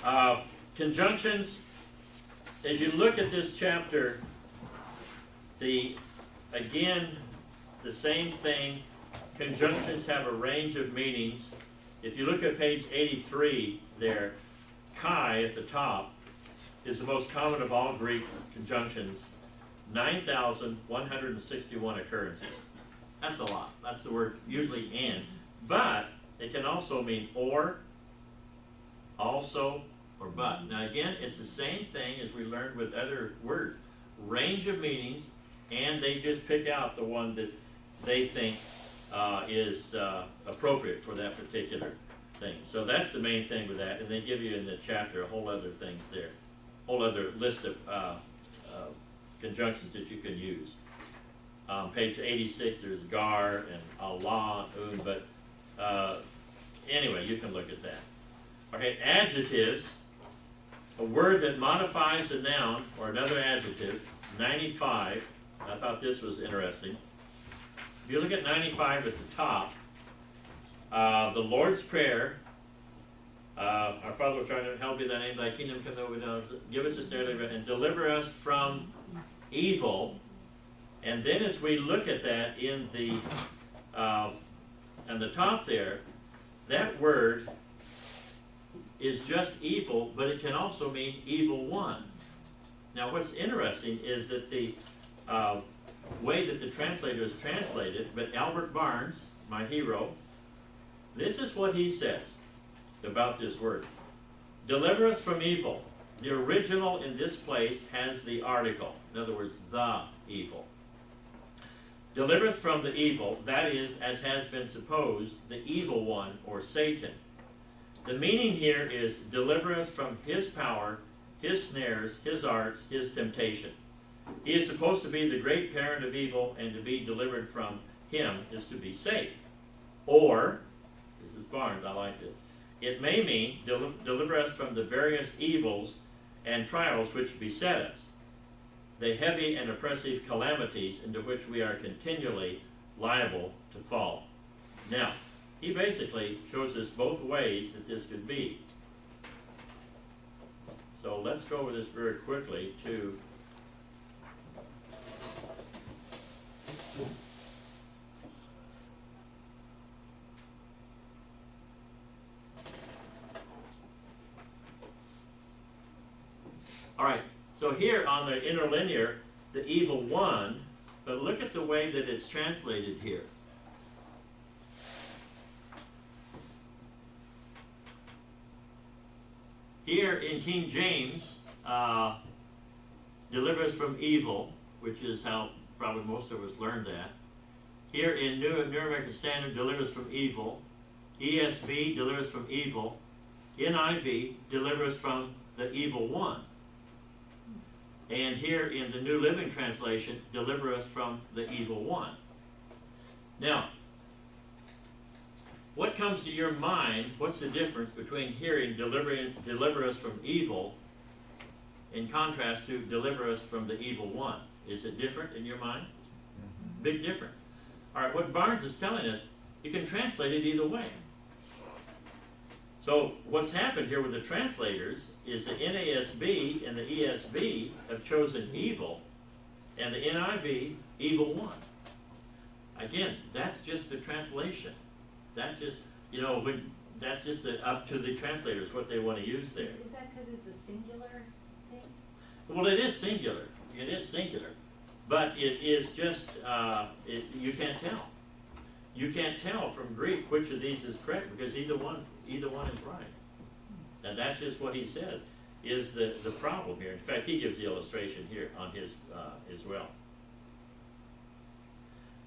A: here. Conjunctions. As you look at this chapter, again, the same thing. Conjunctions have a range of meanings. If you look at page 83 there, kai at the top is the most common of all Greek conjunctions. 9,161 occurrences. That's a lot. That's the word usually and. But it can also mean or, also, or but. Now again, it's the same thing as we learned with other words. Range of meanings, and they just pick out the one that they think is appropriate for that particular thing. So that's the main thing with that. And they give you in the chapter a whole other things there. Whole other list of conjunctions that you can use. Page 86, there's gar and Allah, but anyway, you can look at that. Okay, adjectives, a word that modifies a noun or another adjective, 95. I thought this was interesting. If you look at 95 at the top, the Lord's Prayer, our Father which art in heaven, hallowed be thy name, thy kingdom come, thy will be done, give us this day our daily bread, and deliver us from evil. And then as we look at that in the on the top there, that word is just evil, but it can also mean evil one. Now what's interesting is that the way that the translator is translated, but Albert Barnes, my hero, this is what he says about this word. Deliver us from evil. The original in this place has the article. In other words, the evil. Deliver us from the evil, that is, as has been supposed, the evil one, or Satan. The meaning here is deliver us from his power, his snares, his arts, his temptation. He is supposed to be the great parent of evil, and to be delivered from him is to be safe. Or, this is Barnes, I like this, it may mean deliver us from the various evils and trials which beset us, the heavy and oppressive calamities into which we are continually liable to fall. Now, he basically shows us both ways that this could be. So let's go over this very quickly to all right, so here on the interlinear, the evil one, but look at the way that it's translated here. Here in King James, deliver us from evil, which is how probably most of us learned that. Here in New American Standard, deliver us from evil. ESV, deliver us from evil. NIV, deliver us from the evil one. And here in the New Living Translation, deliver us from the evil one. Now, what comes to your mind? What's the difference between hearing deliver us from evil in contrast to deliver us from the evil one? Is it different in your mind? Big difference. All right, what Barnes is telling us, you can translate it either way. So what's happened here with the translators is the NASB and the ESV have chosen evil, and the NIV, evil one. Again, that's just the translation. That's just, you know, that's just up to the translators what they want to use there.
G: Is that because it's a singular thing?
A: Well, it is singular. It is singular. But it is just, you can't tell. You can't tell from Greek which of these is correct, because either one is right. And that's just what he says is the problem here. In fact, he gives the illustration here on his as well.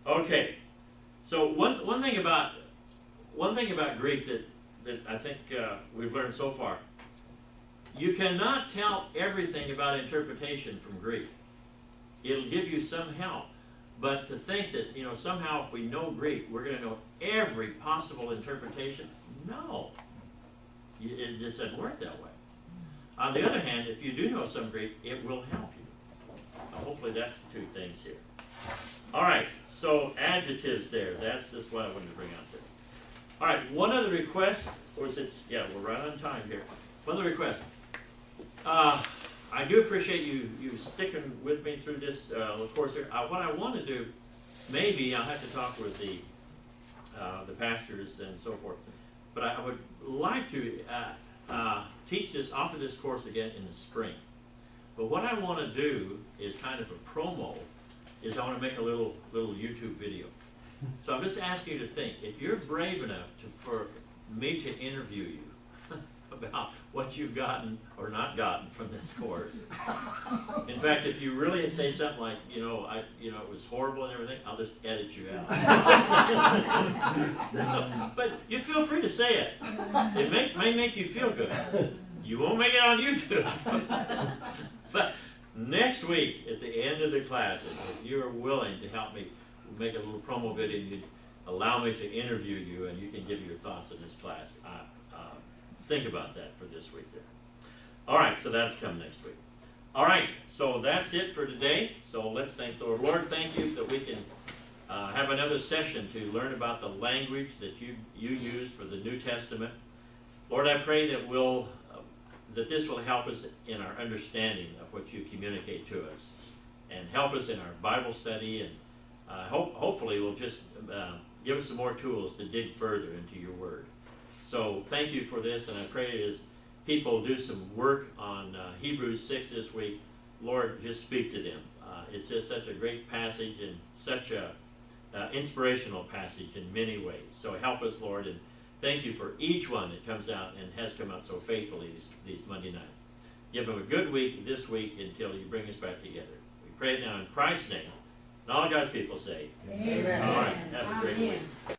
A: Okay, so one thing about Greek that I think we've learned so far, you cannot tell everything about interpretation from Greek. It'll give you some help. But to think that, you know, somehow if we know Greek, we're going to know every possible interpretation, no. It just doesn't work that way. On the other hand, if you do know some Greek, it will help you. Hopefully that's the two things here. All right, so adjectives there. That's just what I wanted to bring out there. All right, one other request. Of course, we're right on time here. One other request. I do appreciate you sticking with me through this course here. What I want to do, maybe I'll have to talk with the pastors and so forth, but I would like to offer this course again in the spring. But what I want to do is kind of a promo, is I want to make a little YouTube video. So I'm just asking you to think, if you're brave enough for me to interview you about what you've gotten or not gotten from this course. In fact, if you really say something like, it was horrible and everything, I'll just edit you out. But you feel free to say it. It may make you feel good. You won't make it on YouTube. But next week, at the the end of the class, if you are willing to help me make a little promo video, and you'd allow me to interview you, and you can give your thoughts in this class. Think about that for this week there. All right, so that's coming next week. All right, so that's it for today. So let's thank the Lord. Lord, thank you that we can have another session to learn about the language that you use for the New Testament. Lord, I pray that that this will help us in our understanding of what you communicate to us, and help us in our Bible study, and hopefully will just give us some more tools to dig further into your word. So thank you for this, and I pray as people do some work on Hebrews 6 this week, Lord, just speak to them. It's just such a great passage, and such a inspirational passage in many ways. So help us, Lord, and thank you for each one that comes out and has come out so faithfully these Monday nights. Give them a good week this week until you bring us back together. We pray it now in Christ's name. And all God's people say,
C: Amen.
A: all right, have a great
C: Amen.
A: week.